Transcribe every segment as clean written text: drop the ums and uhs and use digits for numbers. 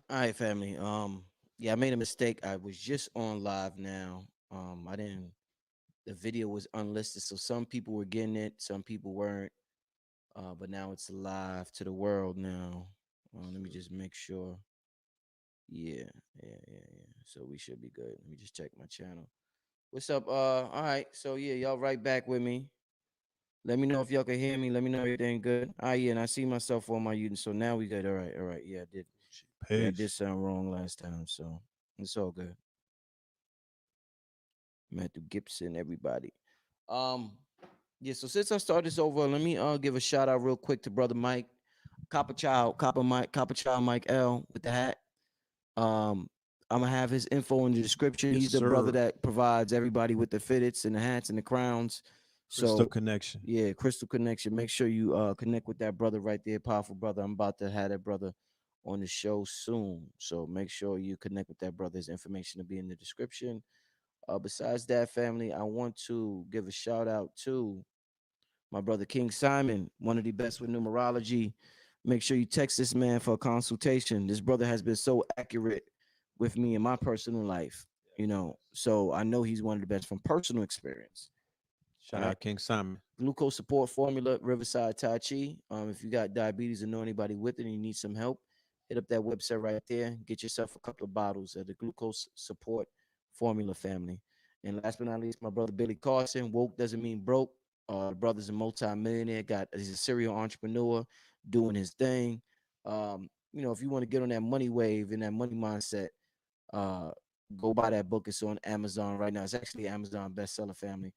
All right, family. Yeah, I made a mistake. I was just on live now. I didn't. The video was unlisted, so some people were getting it, some people weren't. But now it's live to the world now. Let me just make sure. Yeah, yeah. So we should be good. Let me just check my channel. What's up? All right. So yeah, y'all right back with me. Let me know if y'all can hear me. Let me know everything good. Yeah, and I see myself on my unit. So now we good. All right. Yeah, I did. Yeah, I did Peace. sound wrong last time, so it's all good. Matthew Gibson, everybody. Um, yeah. So since I started this over, let me give a shout out real quick to brother Mike, Copper Child Mike L with the hat. Um, I'm gonna have his info in the description. Yes, He's the brother sir. that provides everybody with the fitteds and the hats and the crowns. Crystal So connection. yeah, Crystal Connection. Make sure you connect with that brother right there, powerful brother. I'm about to have that brother on the show soon. So make sure you connect with that brother. His information to be in the description. Besides that, family, I want to give a shout out to my brother King Simon, one of the best with numerology. Make sure you text this man for a consultation. This brother has been so accurate with me in my personal life, so I know he's one of the best from personal experience. All Shout right. out King Simon. Glucose support formula, Riverside Tai Chi. If you got diabetes or know anybody with it and you need some help, hit up that website right there. Get yourself a couple of bottles of the glucose support formula, family. And last but not least, my brother Billy Carson. Woke doesn't mean broke. The brother's a multi-millionaire. He's a serial entrepreneur doing his thing. If you want to get on that money wave and that money mindset, uh, go buy that book. It's on Amazon right now. It's actually Amazon bestseller, family.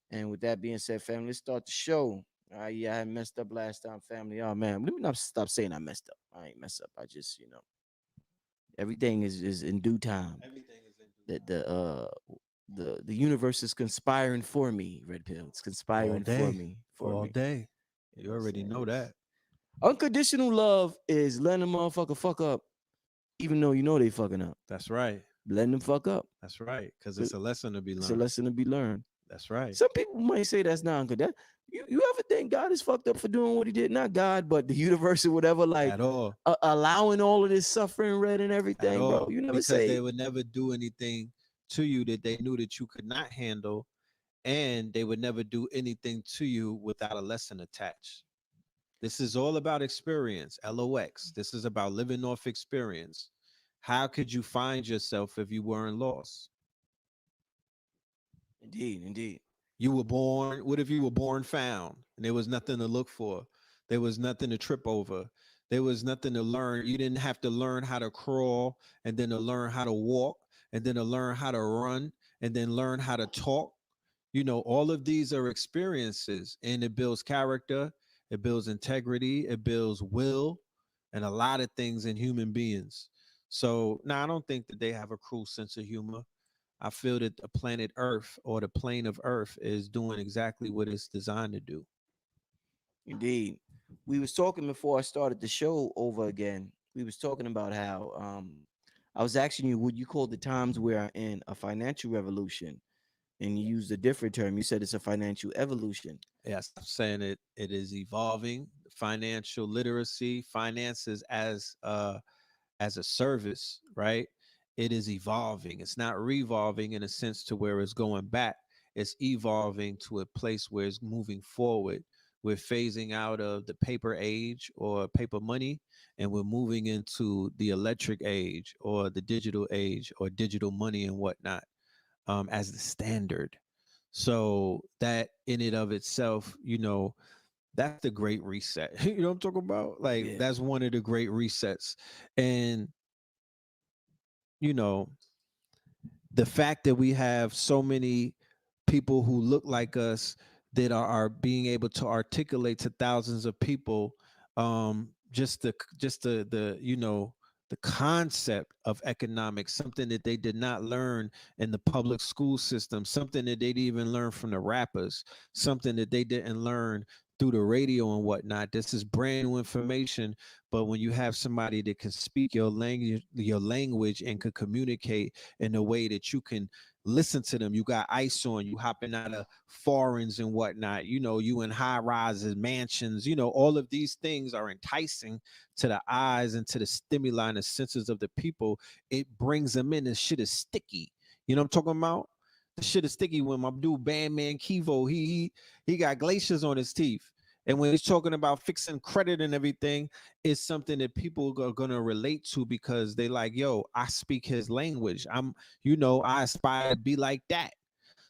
And with that being said, family, let's start the show. Yeah, I had messed up last time, family. Oh man, let me not stop saying I messed up. I ain't messed up. I just, everything is in due time. Everything is in due That time. the universe is conspiring for me. Red pill. It's All conspiring for day. me. For All me. day. You You know what I'm already saying? know that. Unconditional love is letting a motherfucker fuck up, even though you know they fucking up. That's right. Letting them fuck up. That's right. Because 'Cause it's a lesson to be it's a learned. lesson to be learned. That's right. Some people might say that's not good. You ever think God is fucked up for doing what he did? Not God, but the universe or whatever, like At all. allowing all of this suffering, red and At everything, bro. all. You never Because they say, would never do anything to you that they knew that you could not handle. And they would never do anything to you without a lesson attached. This is all about experience, LOX. This is about living off experience. How could you find yourself if you weren't lost? indeed, indeed. You were born, what if you were born found and there was nothing to look for? There was nothing to trip over. There was nothing to learn. You didn't have to learn how to crawl and then to learn how to walk and then to learn how to run and then learn how to talk. All of these are experiences and it builds character, it builds integrity, it builds will, and a lot of things in human beings. So, now I don't think that they have a cruel sense of humor. I feel that the planet Earth or the plane of Earth is doing exactly what it's designed to do. Indeed. We was talking before I started the show over again. We was talking about how I was asking you what you call the times we are in a financial revolution, and you used a different term. You said it's a financial evolution. Yes, I'm saying it is evolving. Financial literacy, finances as a service, right? It is evolving. It's not revolving in a sense to where it's going back. It's evolving to a place where it's moving forward. We're phasing out of the paper age or paper money, and we're moving into the electric age or the digital age or digital money and whatnot, as the standard. So that in it of itself, that's the great reset. You know what I'm talking about? Like Yeah. that's one of the great resets. And you know, the fact that we have so many people who look like us that are being able to articulate to thousands of people, just the concept of economics, something that they did not learn in the public school system, something that they didn't even learn from the rappers, something that they didn't learn through the radio and whatnot. This is brand new information. But when you have somebody that can speak your language and can communicate in a way that you can listen to them, you got ice on, you hopping out of foreigns and whatnot, you in high rises, mansions, all of these things are enticing to the eyes and to the stimuli and the senses of the people. It brings them in. This shit is sticky. You know what I'm talking about? The shit is sticky. When my dude Bandman Kivo, he got glaciers on his teeth. And when he's talking about fixing credit and everything, it's something that people are gonna relate to because they like, yo, I speak his language. I aspire to be like that.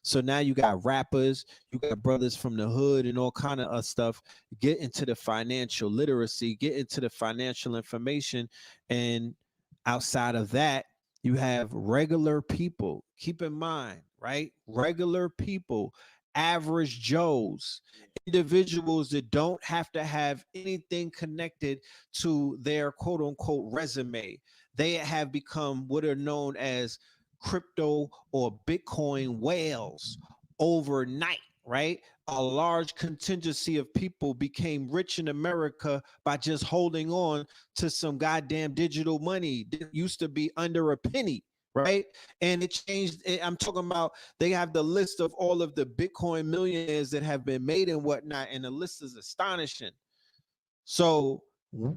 So now you got rappers, you got brothers from the hood and all kind of stuff. Get into the financial literacy, get into the financial information, and outside of that, you have regular people. Keep in mind, right? Regular people, average Joes, individuals that don't have to have anything connected to their quote unquote resume. They have become what are known as crypto or Bitcoin whales overnight, right? A large contingency of people became rich in America by just holding on to some goddamn digital money that used to be under a penny, right? And it changed. I'm talking about they have the list of all of the Bitcoin millionaires that have been made and whatnot, and the list is astonishing. So,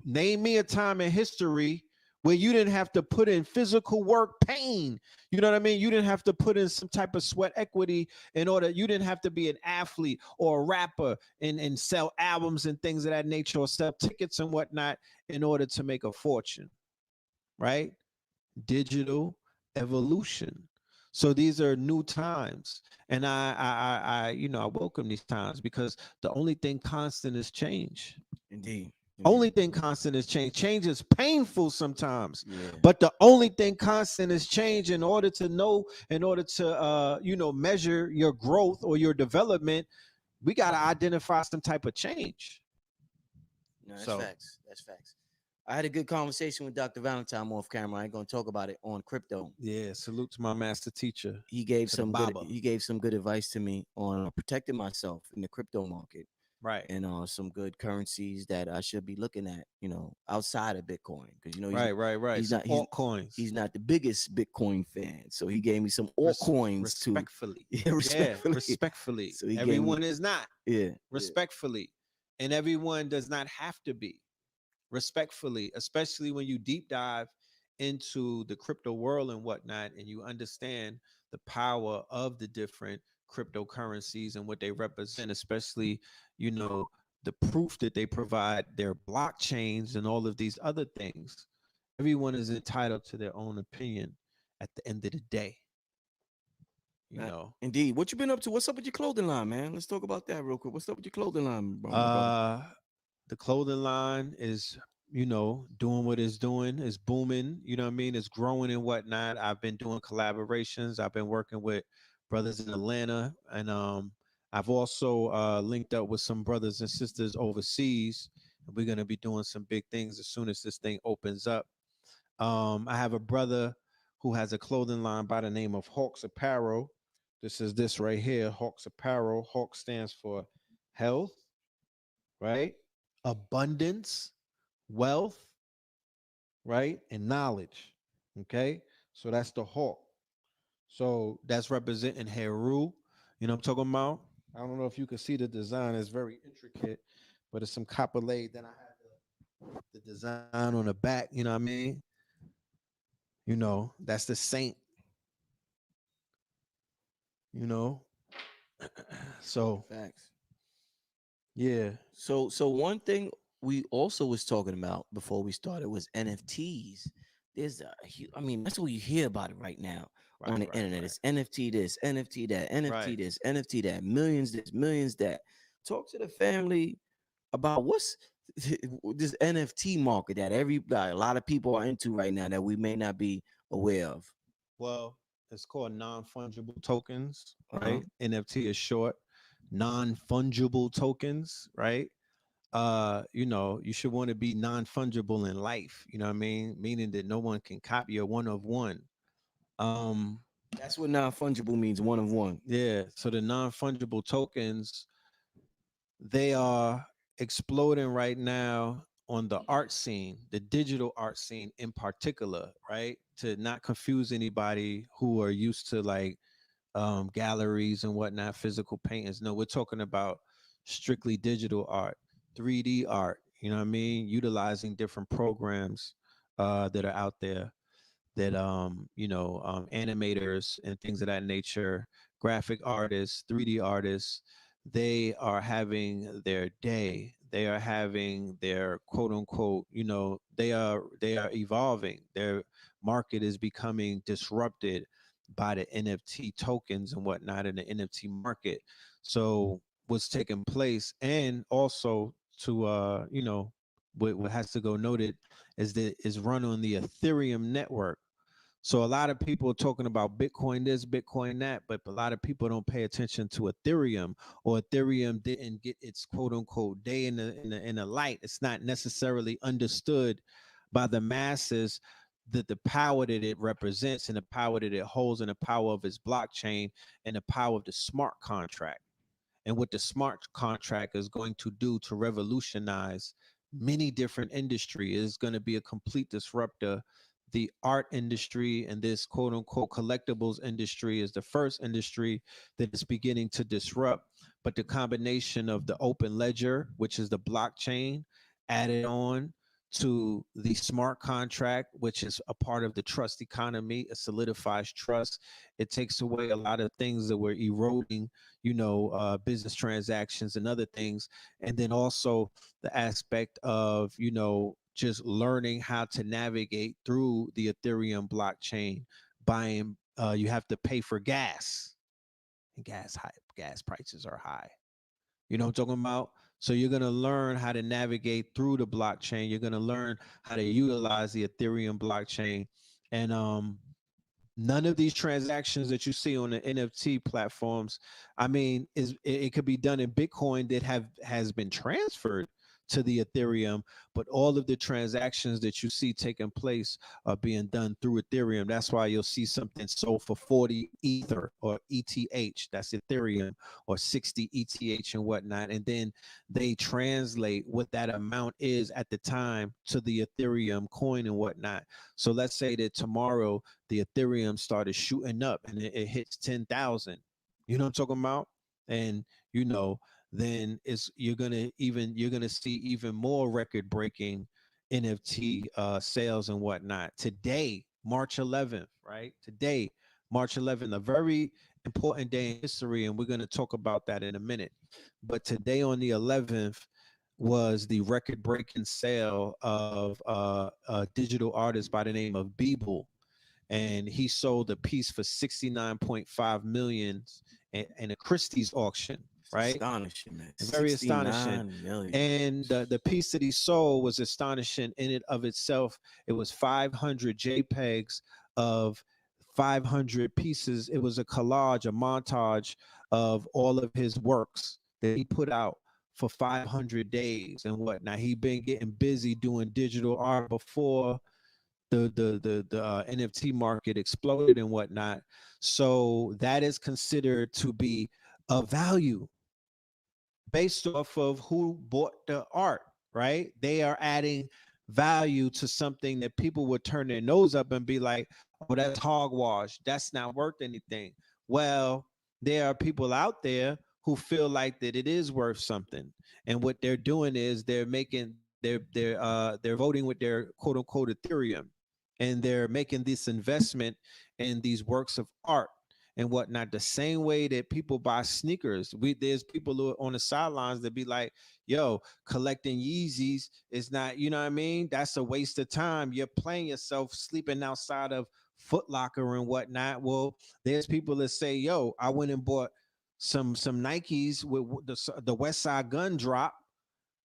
name me a time in history where you didn't have to put in physical work, pain. You know what I mean? You didn't have to put in some type of sweat equity in order. You didn't have to be an athlete or a rapper and sell albums and things of that nature or sell tickets and whatnot in order to make a fortune, right? Digital evolution. So these are new times, and I welcome these times because the only thing constant is change. Indeed. Only Indeed. thing constant is change. Change is painful sometimes, Yeah. but the only thing constant is change. In order to know, in order to measure your growth or your development, we got to identify some type of change. No, that's So facts. That's facts. I had a good conversation with Dr. Valentine off camera. I ain't gonna talk about it on crypto. yeah, salute to my master teacher, He gave to the some good Baba. he gave some good advice to me on protecting myself in the crypto market Right, and some good currencies that I should be looking at, outside of Bitcoin. Because right, right, right. he's Some not he's altcoins. he's not the biggest Bitcoin fan. So he gave me some Res- altcoins to respectfully, yeah, yeah, respectfully. respectfully. So he gave me Everyone is not yeah, yeah. respectfully, and everyone does not have to be respectfully, especially when you deep dive into the crypto world and whatnot, and you understand the power of the different cryptocurrencies and what they represent, especially, you know, the proof that they provide, their blockchains, and all of these other things. Everyone is entitled to their own opinion at the end of the day, you know. Indeed. What you been up to? What's up with your clothing line, man? Let's talk about that real quick. What's up with your clothing line, bro, my brother? Uh the clothing line is, doing what it's doing, is booming, you know what I mean? It's growing and whatnot. I've been doing collaborations. I've been working with brothers in Atlanta, and I've also linked up with some brothers and sisters overseas. And we're gonna be doing some big things as soon as this thing opens up. I have a brother who has a clothing line by the name of Hawks Apparel. This is this right here, Hawks Apparel. Hawk stands for health, right? Abundance, wealth, right? And knowledge. Okay. So that's the hawk. So that's representing Heru. You know what I'm talking about? I don't know if you can see the design, it's very intricate, but it's some copper laid. Then I have the design on the back, you know what I mean? That's the saint, you know. So Facts. yeah. So one thing we also was talking about before we started was NFTs. I mean, that's what you hear about it right now Right, on the right, internet. right. It's NFT this, NFT that, Right. NFT this, NFT that, millions this, millions that. Talk to the family about what's this NFT market that a lot of people are into right now that we may not be aware of. Well, it's called non-fungible tokens, Uh-huh. right? NFT is short. Non-fungible tokens, right? You should want to be non-fungible in life, you know what I mean? Meaning that no one can copy a one of one. Um, That's what non-fungible means, one of one. yeah, so the non-fungible tokens they are exploding right now on the art scene, the digital art scene in particular, right? To not confuse anybody who are used to like galleries and whatnot, physical paintings. No, we're talking about strictly digital art, 3D art. You know what I mean? Utilizing different programs that are out there that animators and things of that nature, graphic artists, 3D artists, they are having their day. They are having their quote unquote, they are evolving. Their market is becoming disrupted by the NFT tokens and whatnot in the NFT market. So what's taking place, and also to what has to go noted is that is run on the Ethereum network. So a lot of people are talking about Bitcoin this, Bitcoin that, but a lot of people don't pay attention to Ethereum, or Ethereum didn't get its quote unquote day in the light. It's not necessarily understood by the masses that the power that it represents and the power that it holds and the power of its blockchain and the power of the smart contract and what the smart contract is going to do to revolutionize many different industries. Is going to be a complete disruptor. The art industry and this quote unquote collectibles industry is the first industry that is beginning to disrupt. But the combination of the open ledger, which is the blockchain, added on to the smart contract, which is a part of the trust economy, it solidifies trust. It takes away a lot of things that were eroding, business transactions and other things. And then also the aspect of, just learning how to navigate through the Ethereum blockchain. Buying, you have to pay for gas, and gas prices are high. You know what I'm talking about? So you're going to learn how to navigate through the blockchain. You're going to learn how to utilize the Ethereum blockchain. And none of these transactions that you see on the NFT platforms, I mean, it could be done in Bitcoin that has been transferred to the Ethereum, but all of the transactions that you see taking place are being done through Ethereum. That's why you'll see something sold for 40 Ether or ETH, that's Ethereum, or 60 ETH and whatnot. And then they translate what that amount is at the time to the Ethereum coin and whatnot. So let's say that tomorrow the Ethereum started shooting up and it hits 10,000. You know what I'm talking about? And you know, then it's you're gonna see even more record breaking NFT sales and whatnot. Today, March 11th, right? Today, March 11th, a very important day in history, and we're gonna talk about that in a minute. But today on the 11th was the record breaking sale of a digital artist by the name of Beeble, and he sold a piece for 69.5 million in a Christie's auction, It's right? astonishing, man. Very astonishing. 69 million. And the piece that he sold was astonishing in it of itself. It was 500 JPEGs of 500 pieces. It was a collage, a montage of all of his works that he put out for 500 days and whatnot. He'd been getting busy doing digital art before the NFT market exploded and whatnot. So that is considered to be a value based off of who bought the art, right? They are adding value to something that people would turn their nose up and be like, oh, that's hogwash. That's not worth anything. Well, there are people out there who feel like that it is worth something. And what they're doing is they're voting with their quote unquote Ethereum, and they're making this investment in these works of art and whatnot. The same way that people buy sneakers, there's people who are on the sidelines that be like, "Yo, collecting Yeezys is not, you know what I mean? That's a waste of time. You're playing yourself, sleeping outside of Foot Locker and whatnot." Well, there's people that say, "Yo, I went and bought some Nikes with the West Side Gun drop."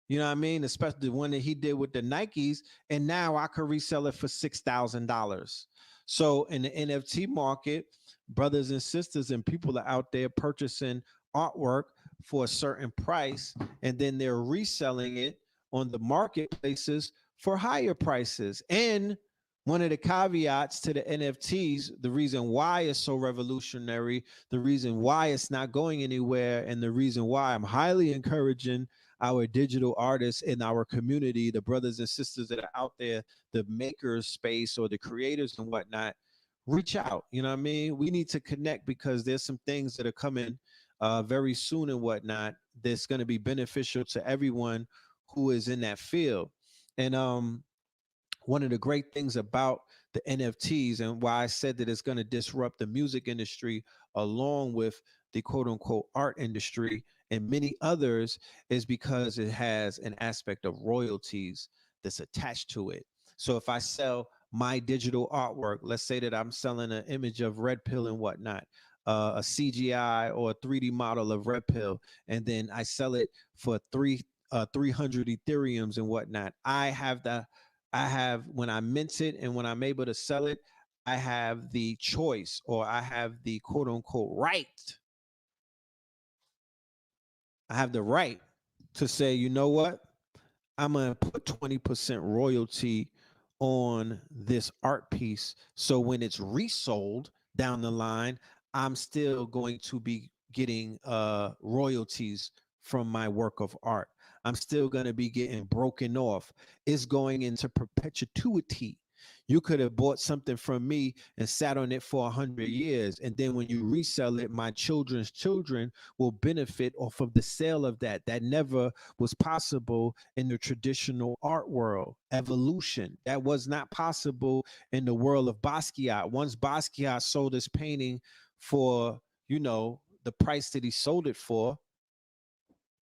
You know what I mean? Especially the one that he did with the Nikes. And now I could resell it for $6,000. So in the NFT market, brothers and sisters and people are out there purchasing artwork for a certain price, and then they're reselling it on the marketplaces for higher prices. And One of the caveats to the NFTs, the reason why it's so revolutionary, the reason why it's not going anywhere, and the reason why I'm highly encouraging our digital artists in our community, the brothers and sisters that are out there, the makers space or the creators and whatnot, reach out. You know what I mean? We need to connect because there's some things that are coming very soon and whatnot that's going to be beneficial to everyone who is in that field. And one of the great things about the NFTs and why I said that it's going to disrupt the music industry along with the quote unquote art industry and many others is because it has an aspect of royalties that's attached to it. So if I sell my digital artwork, let's say that I'm selling an image of Red Pill and whatnot, a CGI or a 3D model of Red Pill, and then I sell it for 300 Ethereums and whatnot. I have when I mint it and when I'm able to sell it, I have the choice or I have the quote unquote right. I have the right to say, you know what? I'm going to put 20% royalty on this art piece. So when it's resold down the line, I'm still going to be getting royalties from my work of art. I'm still going to be getting broken off. It's going into perpetuity. You could have bought something from me and sat on it for 100 years. And then when you resell it, my children's children will benefit off of the sale of that. That never was possible in the traditional art world. Evolution. That was not possible in the world of Basquiat. Once Basquiat sold his painting for, the price that he sold it for,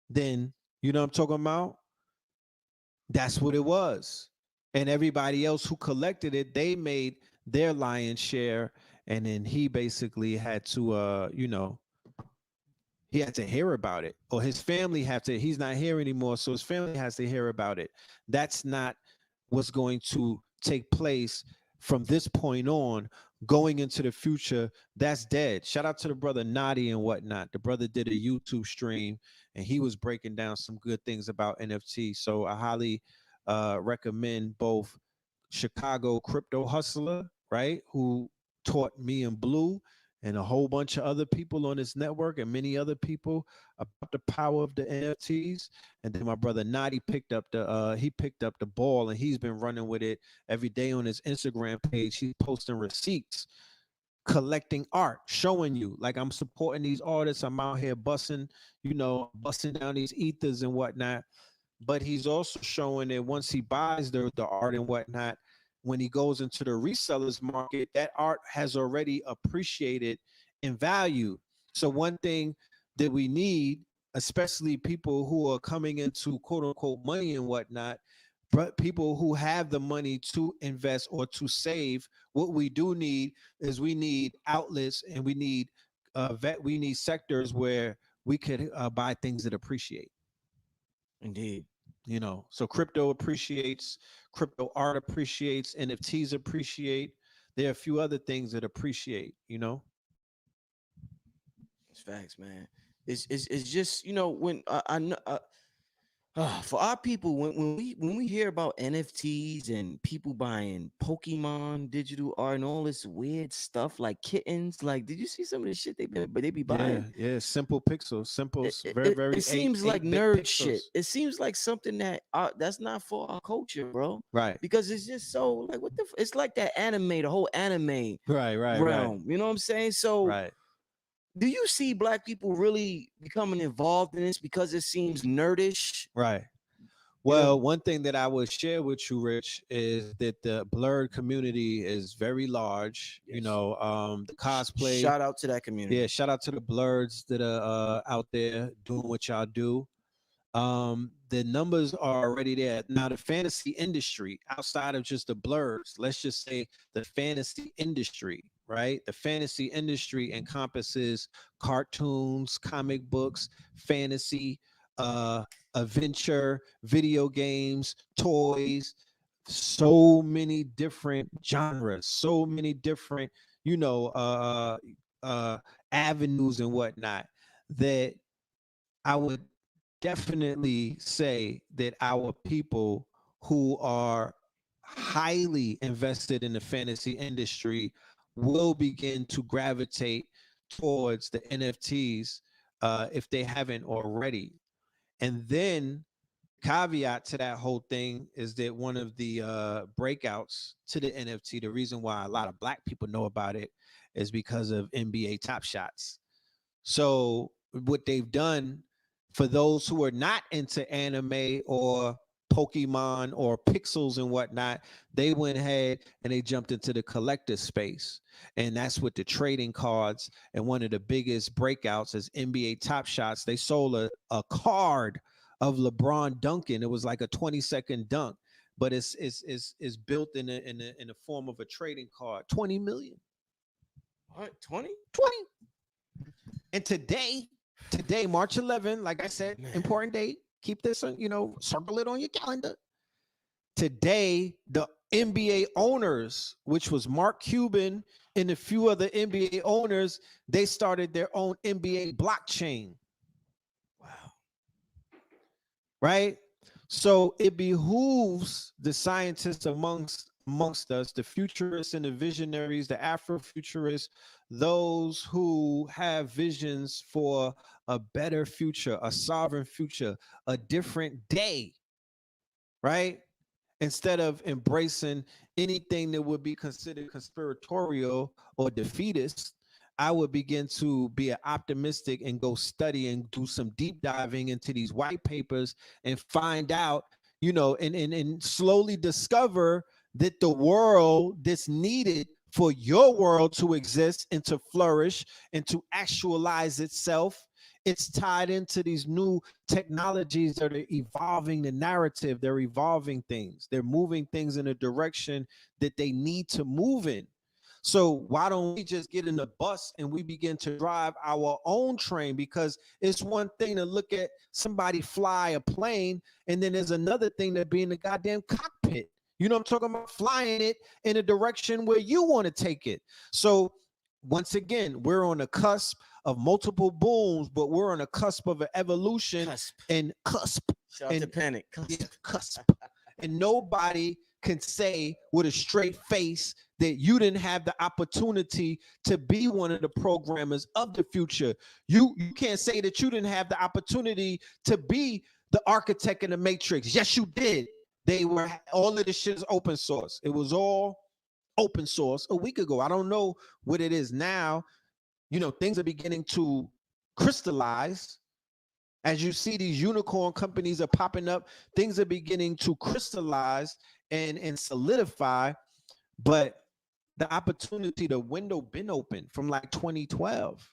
then, you know what I'm talking about? That's what it was. And everybody else who collected it, they made their lion's share. And then he basically had to, he had to hear about it, or his family have to. He's not here anymore, so his family has to hear about it. That's not what's going to take place from this point on going into the future. That's dead. Shout out to the brother Nadi and whatnot. The brother did a YouTube stream and he was breaking down some good things about NFT. So I highly recommend both Chicago Crypto Hustler, right, who taught me and Blue and a whole bunch of other people on this network and many other people about the power of the NFTs. And then my brother Nadi picked up the ball and he's been running with it every day on his Instagram page. He's posting receipts, collecting art, showing you like I'm supporting these artists. I'm out here busting down these ethers and whatnot. But he's also showing that once he buys the art and whatnot, when he goes into the resellers market, that art has already appreciated in value. So one thing that we need, especially people who are coming into quote unquote money and whatnot, but people who have the money to invest or to save, what we do need is we need outlets and we need sectors where we could buy things that appreciate. Indeed. So crypto appreciates, crypto art appreciates, NFTs appreciate. There are a few other things that appreciate. It's facts, man. It's just when I know. For our people, when we hear about NFTs and people buying Pokemon digital art and all this weird stuff like kittens, like did you see some of the shit they be Yeah, buying? yeah, simple pixels, simple, It, it, very, it very it seems like 8-bit nerd shit. pixels. It seems like something that's not for our culture, bro. Right, Because it's just so like it's like that anime, the whole anime right, right, right, realm. You know what I'm saying? So right. do you see black people really becoming involved in this because it seems nerdish? Right. You know, Well, one thing that I would share with you, Rich, is that the blurred community is very large. yes. The cosplay. Shout out to that Yeah, community. shout out to the blurs that are out there doing what y'all do. The numbers are already there. Now, the fantasy industry, outside of just the blurs, let's just say the fantasy industry, right? The fantasy industry encompasses cartoons, comic books, fantasy, uh, adventure, video games, toys, so many different genres, so many different, you know, uh, uh, avenues and whatnot that I would definitely say that our people who are highly invested in the fantasy industry will begin to gravitate towards the NFTs if they haven't already. And then caveat to that whole thing is that one of the breakouts to the NFT, the reason why a lot of black people know about it is because of NBA Top Shots. So what they've done for those who are not into anime or Pokemon or pixels and whatnot, they went ahead and they jumped into the collector space. And that's with the trading cards. And one of the biggest breakouts is NBA Top Shots. They sold a card of LeBron dunking. It was like a 20-second dunk, but it's built in a form of a trading card. 20 million. What? 20? 20. And today, March 11, like I said, important date. Keep this on, circle it on your calendar. Today, the NBA owners, which was Mark Cuban and a few other NBA owners, they started their own NBA blockchain. Wow. Right? So it behooves the scientists amongst us, the futurists and the visionaries, the Afrofuturists, those who have visions for a better future, a sovereign future, a different day, right? Instead of embracing anything that would be considered conspiratorial or defeatist, I would begin to be optimistic and go study and do some deep diving into these white papers and find out, and slowly discover that the world that's needed for your world to exist and to flourish and to actualize itself, it's tied into these new technologies that are evolving the narrative. They're evolving things. They're moving things in a direction that they need to move in. So why don't we just get in the bus and we begin to drive our own train? Because it's one thing to look at somebody fly a plane, and then there's another thing to be in the goddamn cockpit. You know what I'm talking about? Flying it in a direction where you want to take it. So once again, we're on the cusp of multiple booms, but we're on the cusp of an evolution. Cusp. Shout out to Panic. Cusp. Yeah, cusp. And nobody can say with a straight face that you didn't have the opportunity to be one of the programmers of the future. You can't say that you didn't have the opportunity to be the architect in the matrix. Yes, you did. All of this shit is open source. It was all open source a week ago. I don't know what it is now. Things are beginning to crystallize. As you see, these unicorn companies are popping up. Things are beginning to crystallize and solidify. But the opportunity, the window been open from like 2012,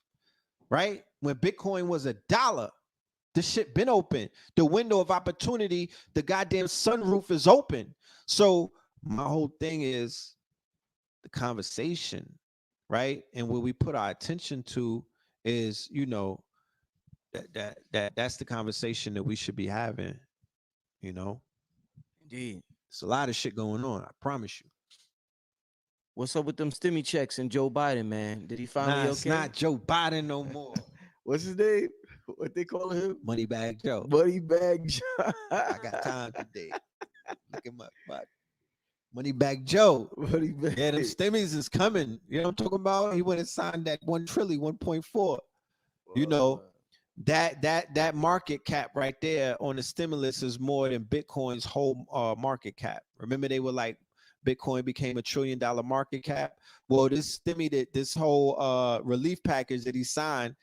right? When Bitcoin was $1, the shit been open. The window of opportunity, the goddamn sunroof is open. So my whole thing is the conversation, right? And what we put our attention to is, that's the conversation that we should be having. Indeed. It's a lot of shit going on, I promise you. What's up with them stimmy checks and Joe Biden, man? Did he finally Nah, it's okay? not Joe Biden no more. What's his name? What they call him? Moneybag Joe. Moneybag Joe. I got time today. Look him up. Moneybag Joe. Moneybag. Yeah, them stimmies is coming. You know what I'm talking about? He went and signed that 1 trillion, 1.4. That market cap right there on the stimulus is more than Bitcoin's whole market cap. Remember, they were like, Bitcoin became $1 trillion market cap. Well, this whole relief package that he signed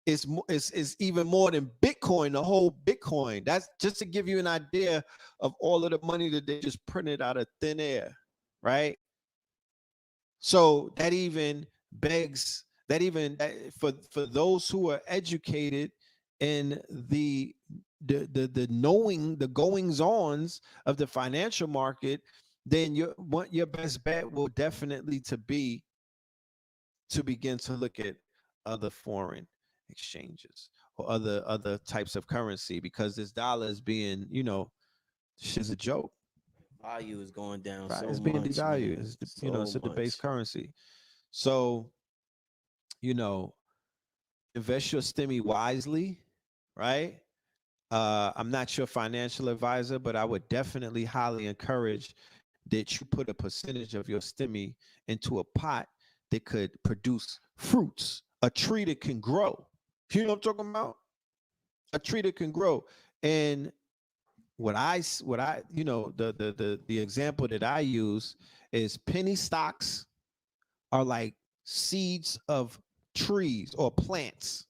is even more than Bitcoin, the whole Bitcoin. That's just to give you an idea of all of the money that they just printed out of thin air, right? So that even begs for those who are educated in the knowing the goings ons of the financial market, then your best bet will definitely to begin to look at other foreign exchanges or other types of currency, because this dollar is being, shit's a joke. Value is going down Right? so It's being much, devalued. man. It's a debased currency. So, invest your stimmy wisely, right? I'm not your financial advisor, but I would definitely highly encourage that you put a percentage of your stimmy into a pot that could produce fruits, a tree that can grow. You know what I'm talking about? A tree that can grow. And the example that I use is penny stocks are like seeds of trees or plants.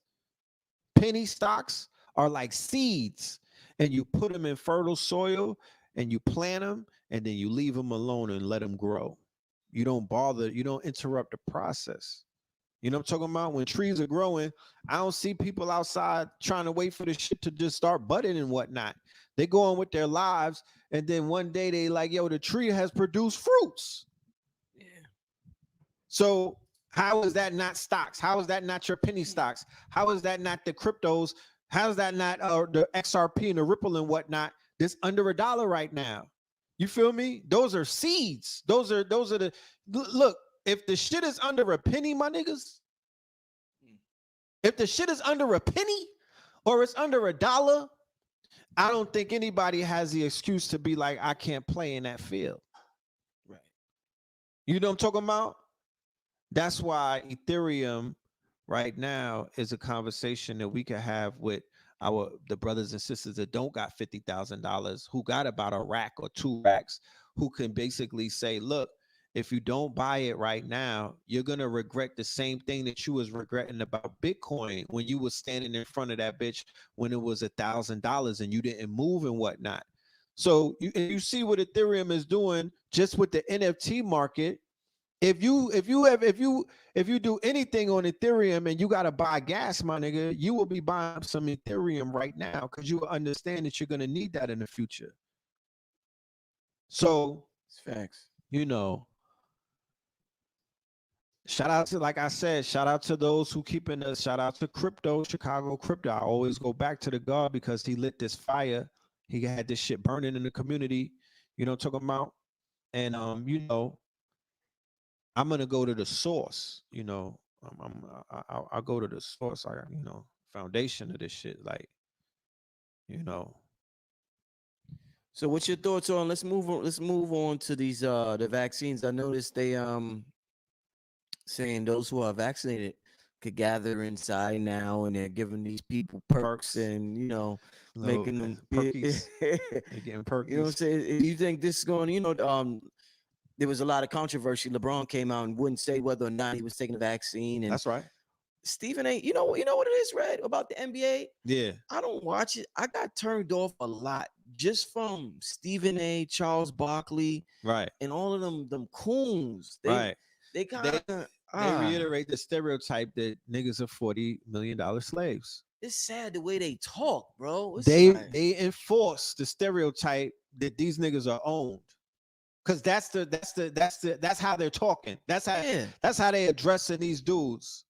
Penny stocks are like seeds, and you put them in fertile soil and you plant them, and then you leave them alone and let them grow. You don't bother, you don't interrupt the process. You know what I'm talking about? When trees are growing, I don't see people outside trying to wait for the shit to just start budding and whatnot. They go on with their lives, and then one day they like, yo, the tree has produced fruits. Yeah. So how is that not stocks? How is that not your penny stocks? How is that not the cryptos? How is that not the XRP and the Ripple and whatnot? That's under $1 right now. You feel me? Those are seeds. Those are the look. If the shit is under a penny, my niggas, if the shit is under a penny or it's under $1, I don't think anybody has the excuse to be like, I can't play in that field. Right. You know what I'm talking about? That's why Ethereum right now is a conversation that we can have with the brothers and sisters that don't got $50,000, who got about a rack or 2 racks, who can basically say, look, if you don't buy it right now, you're gonna regret the same thing that you was regretting about Bitcoin when you was standing in front of that bitch when it was $1,000 and you didn't move and whatnot. So you see what Ethereum is doing just with the NFT market. If you do anything on Ethereum and you gotta buy gas, my nigga, you will be buying up some Ethereum right now because you will understand that you're gonna need that in the future. So, It's facts. you know, shout out to, like I said, shout out to those who keeping us. Shout out to crypto, Chicago crypto. I always go back to the God because he lit this fire. He had this shit burning in the community. You know what I'm talking about? And I'm gonna go to the source. I'll go to the source. Foundation of this shit. Like, you know, So what's your thoughts on, let's move on to these the vaccines. I noticed they saying those who are vaccinated could gather inside now, and they're giving these people perks perks, and little making them perkies. They're getting you know what I'm perkies. saying? You think this is going, there was a lot of controversy. LeBron came out and wouldn't say whether or not he was taking the vaccine. And That's right. Stephen A, you know what it is, Red, about the NBA? Yeah. I don't watch it. I got turned off a lot just from Stephen A, Charles Barkley, Right. and all of them coons. Right. They They kind of they reiterate the stereotype that niggas are $40 million slaves. it's sad the way they talk, bro. It's They like, they enforce the stereotype that these niggas are owned. Cause that's how they're talking. yeah. That's how they addressing these dudes.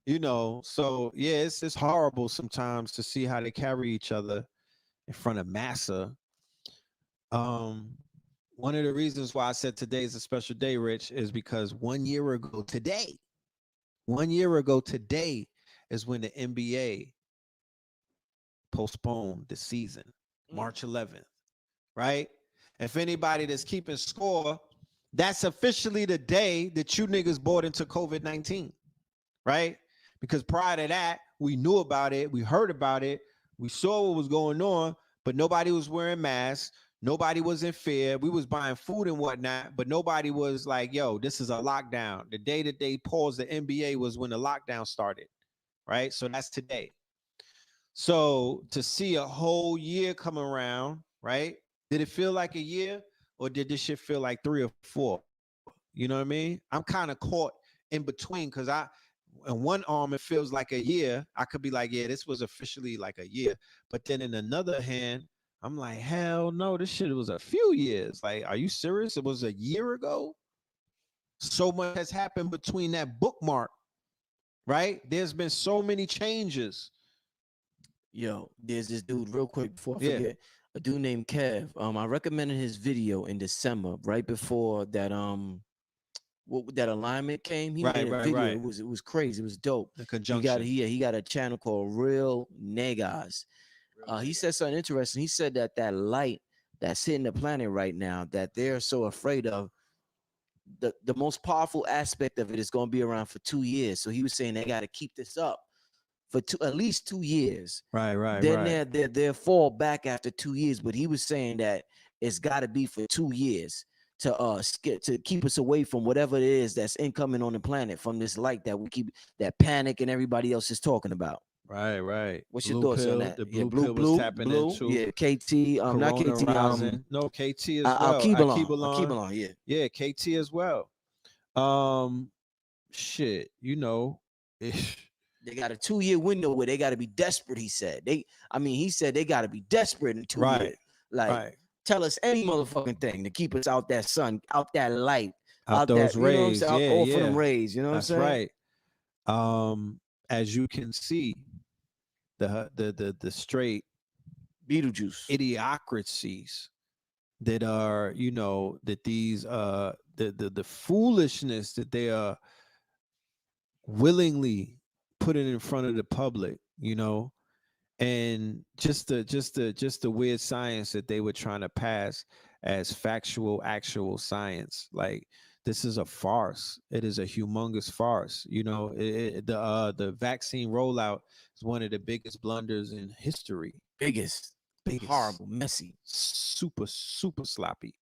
So yeah, it's horrible sometimes to see how they carry each other in front of massa. Um, one of the reasons why I said today is a special day, Rich, is because 1 year ago today, 1 year ago today is when the NBA postponed the season, Mm. March 11th, right? If anybody that's keeping score, that's officially the day that you niggas bought into COVID-19, right? Because prior to that, we knew about it, we heard about it, we saw what was going on, but nobody was wearing masks. Nobody was in fear. We was buying food and whatnot, but nobody was like, yo, this is a lockdown. The day that they paused the NBA was when the lockdown started, right? So that's today. So to see a whole year come around, right? Did it feel like a year or did this shit feel like 3 or 4? You know what I mean? I'm kind of caught in between because in one arm it feels like a year. I could be like, yeah, this was officially like a year. But then in another hand, I'm like, hell no, this shit was a few years. Like, are you serious? It was a year ago? So much has happened between that bookmark, right? There's been so many changes. Yo, there's this dude real quick before I Yeah. forget. A dude named Kev. I recommended his video in December, right before that that alignment came. He Right, made a right, video. right. It was crazy. It was dope. The conjunction. He got a channel called Real Negas. He said something interesting. He said that light that's hitting the planet right now that they're so afraid of. The most powerful aspect of it is going to be around for 2 years. So he was saying they got to keep this up for at least 2 years. Right, right, Then right. they'll fall back after 2 years. But he was saying that it's got to be for 2 years to to keep us away from whatever it is that's incoming on the planet from this light that we keep, that panic and everybody else is talking about. Right, right. What's your Blue thoughts on pill, that? the Yeah, blue blue, pill was blue, tapping blue. into Yeah, KT. Not Corona KT. rising. No, KT as well. Keep along. I'll keep Akibalon. along. Yeah, Yeah, KT as well. Um, shit, you know, they got a 2 year window where they got to be desperate. He said he said they got to be desperate in two right, years. Like, right. tell us any motherfucking thing to keep us out that sun, out that light, Out out that, those you know what I'm rays. saying, out Yeah, off of them yeah. rays. You know what I'm That's saying? right. As you can see, the straight Beetlejuice. idiocracies that are, that these the foolishness that they are willingly putting in front of the public, and just the weird science that they were trying to pass as factual actual science. Like, this is a farce. It is a humongous farce. The vaccine rollout is one of the biggest blunders in history. Biggest. Biggest. Horrible. Messy. Super sloppy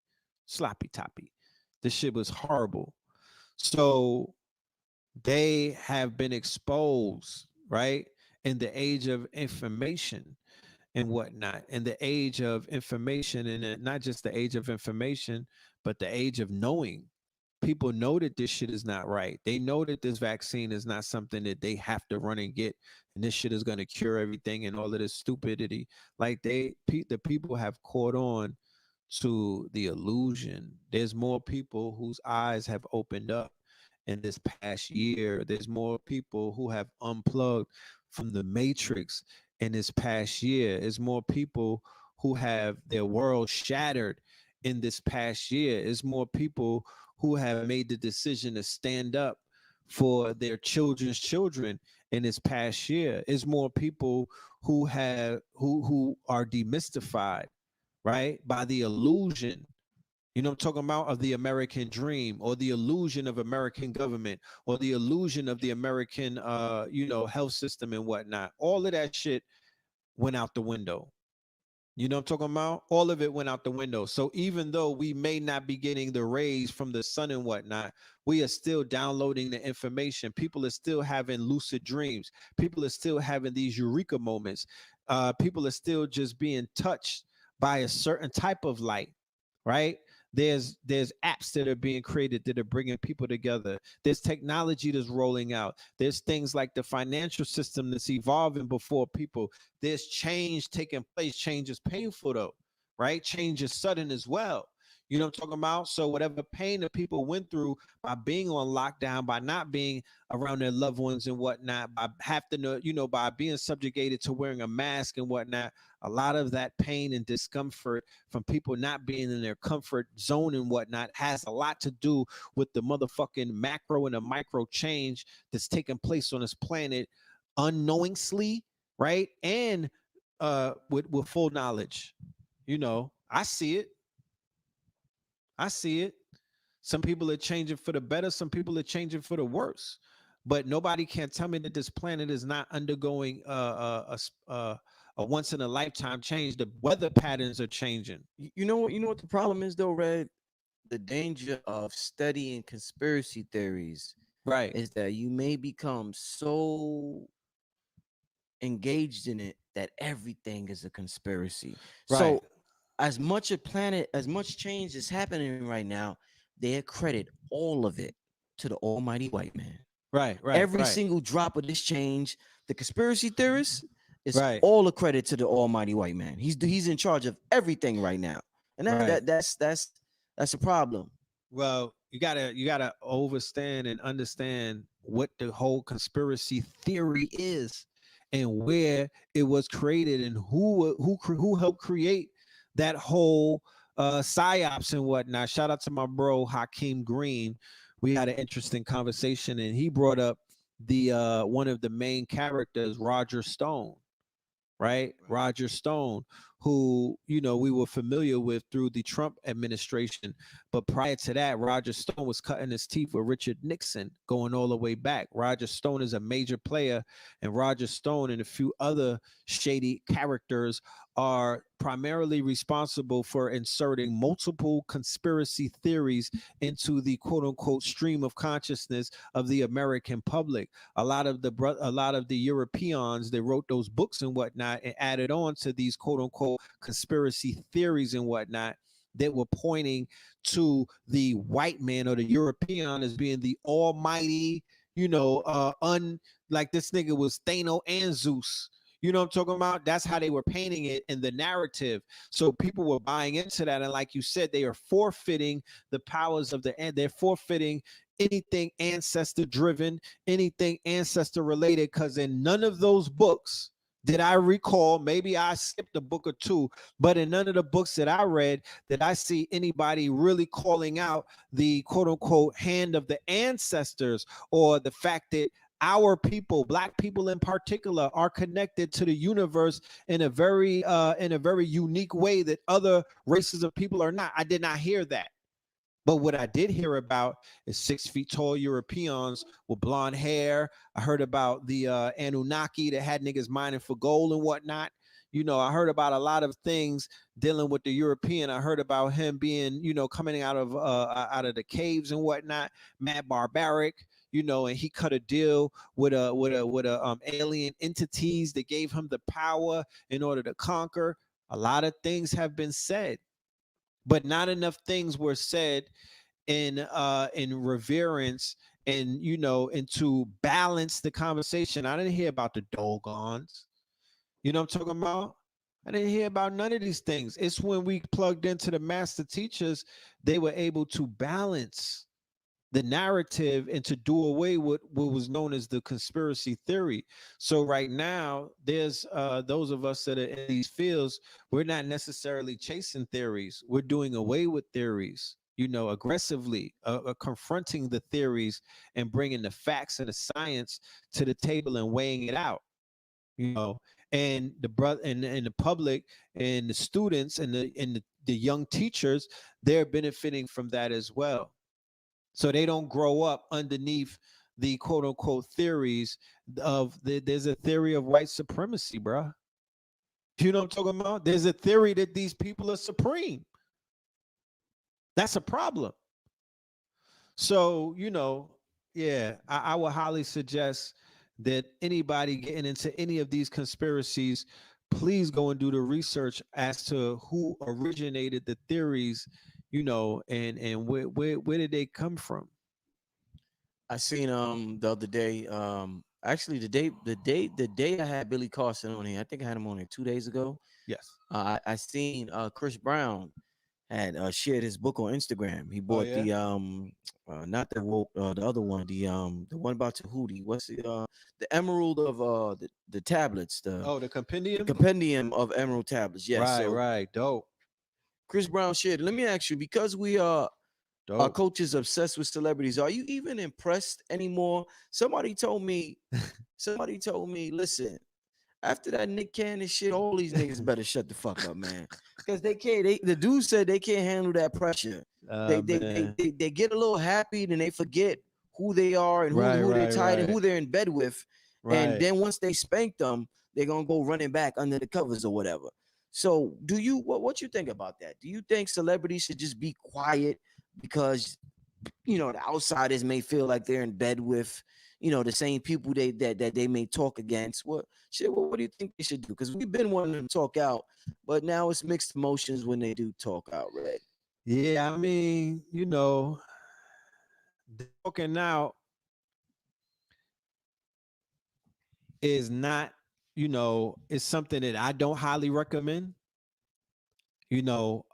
toppy. This shit was horrible. So they have been exposed, right? In the age of information and whatnot, in the age of information, and not just the age of information, but the age of knowing. People know that this shit is not right. They know that this vaccine is not something that they have to run and get, and this shit is going to cure everything and all of this stupidity. Like, the people have caught on to the illusion. There's more people whose eyes have opened up in this past year. There's more people who have unplugged from the matrix in this past year. There's more people who have their world shattered in this past year. There's more people who have made the decision to stand up for their children's children in this past year. There's more people who are demystified, right, by the illusion, I'm talking about, of the American dream, or the illusion of American government, or the illusion of the American, health system and whatnot. All of that shit went out the window. You know what I'm talking about? All of it went out the window. So even though we may not be getting the rays from the sun and whatnot, we are still downloading the information. People are still having lucid dreams. People are still having these eureka moments. People are still just being touched by a certain type of light, right? There's apps that are being created that are bringing people together. There's technology that's rolling out. There's things like the financial system that's evolving before people. There's change taking place. Change is painful though, right? Change is sudden as well. You know what I'm talking about? So whatever pain that people went through by being on lockdown, by not being around their loved ones and whatnot, by having to, by being subjugated to wearing a mask and whatnot, a lot of that pain and discomfort from people not being in their comfort zone and whatnot has a lot to do with the motherfucking macro and the micro change that's taking place on this planet unknowingly, right? And with full knowledge. I see it. I see it. Some people are changing for the better. Some people are changing for the worse. But nobody can tell me that this planet is not undergoing a once in a lifetime change. The weather patterns are changing. You know what? You know what the problem is though, Red? The danger of studying conspiracy theories Right. is that you may become so engaged in it that everything is a conspiracy. Right. So as much change is happening right now, they accredit all of it to the almighty white man. Right. Right. Every Right. single drop of this change, the conspiracy theorists, is Right. all a credit to the almighty white man. He's in charge of everything right now. And Right. that's a problem. Well, you gotta overstand and understand what the whole conspiracy theory is, and where it was created, and who helped create that whole psyops and whatnot. Shout out to my bro Hakeem Green. We had an interesting conversation, and he brought up the one of the main characters, Roger Stone, right? Right. Roger Stone, who, we were familiar with through the Trump administration. But prior to that, Roger Stone was cutting his teeth with Richard Nixon, going all the way back. Roger Stone is a major player, and Roger Stone and a few other shady characters are primarily responsible for inserting multiple conspiracy theories into the quote unquote stream of consciousness of the American public. A lot of the Europeans, they wrote those books and whatnot and added on to these quote unquote conspiracy theories and whatnot that were pointing to the white man or the European as being the almighty, like this nigga was Thanos and Zeus. You know what I'm talking about? That's how they were painting it in the narrative. So people were buying into that. And like you said, they are forfeiting the powers of the end. They're forfeiting anything ancestor driven, anything ancestor related, because in none of those books did I recall, maybe I skipped a book or two, but in none of the books that I read did I see anybody really calling out the quote unquote hand of the ancestors, or the fact that our people, black people in particular, are connected to the universe in a very unique way that other races of people are not. I did not hear that. But what I did hear about is 6 feet tall Europeans with blonde hair. I heard about the Anunnaki that had niggas mining for gold and whatnot. I heard about a lot of things dealing with the European. I heard about him being, coming out of the caves and whatnot, mad barbaric. And he cut a deal with alien entities that gave him the power in order to conquer. A lot of things have been said, but not enough things were said in reverence and and to balance the conversation. I didn't hear about the Dogons. You know what I'm talking about? I didn't hear about none of these things. It's when we plugged into the master teachers, they were able to balance the narrative and to do away with what was known as the conspiracy theory. So right now, there's those of us that are in these fields, we're not necessarily chasing theories. We're doing away with theories, aggressively confronting the theories and bringing the facts and the science to the table and weighing it out. You know, and the brother and the public and the students and the young teachers, they're benefiting from that as well, so they don't grow up underneath the quote unquote theories there's a theory of white supremacy, bro. You know what I'm talking about? There's a theory that these people are supreme. That's a problem. So, yeah, I would highly suggest that anybody getting into any of these conspiracies, please go and do the research as to who originated the theories, and where did they come from? I seen the other day, actually the day I had Billy Carson on here. I think I had him on here 2 days ago. Yes. I seen Chris Brown had shared his book on Instagram. He Oh bought yeah. not the woke, the other one, the one about Tahuti. What's the Emerald of the tablets, Oh, the the compendium. compendium of Emerald tablets. Yes. Right, So right. Dope, Chris Brown shared. Let me ask you, because we are our dope. coach is obsessed with celebrities. Are you even impressed anymore? Somebody told me, listen, after that Nick Cannon shit, all these niggas better shut the fuck up, man. Because they can't. The dude said they can't handle that pressure. Man. They get a little happy, then they forget who they are and Right, who they're right, tied and right, who they're in bed with. And right. then once they spank them, they're gonna go running back under the covers or whatever. So, do you what you think about that? Do you think celebrities should just be quiet because the outsiders may feel like they're in bed with the same people that they may talk against? What do you think they should do? Because we've been wanting them to talk out, but now it's mixed emotions when they do talk out, Red. Yeah, I mean, the talking out is not, is something that I don't highly recommend. You know,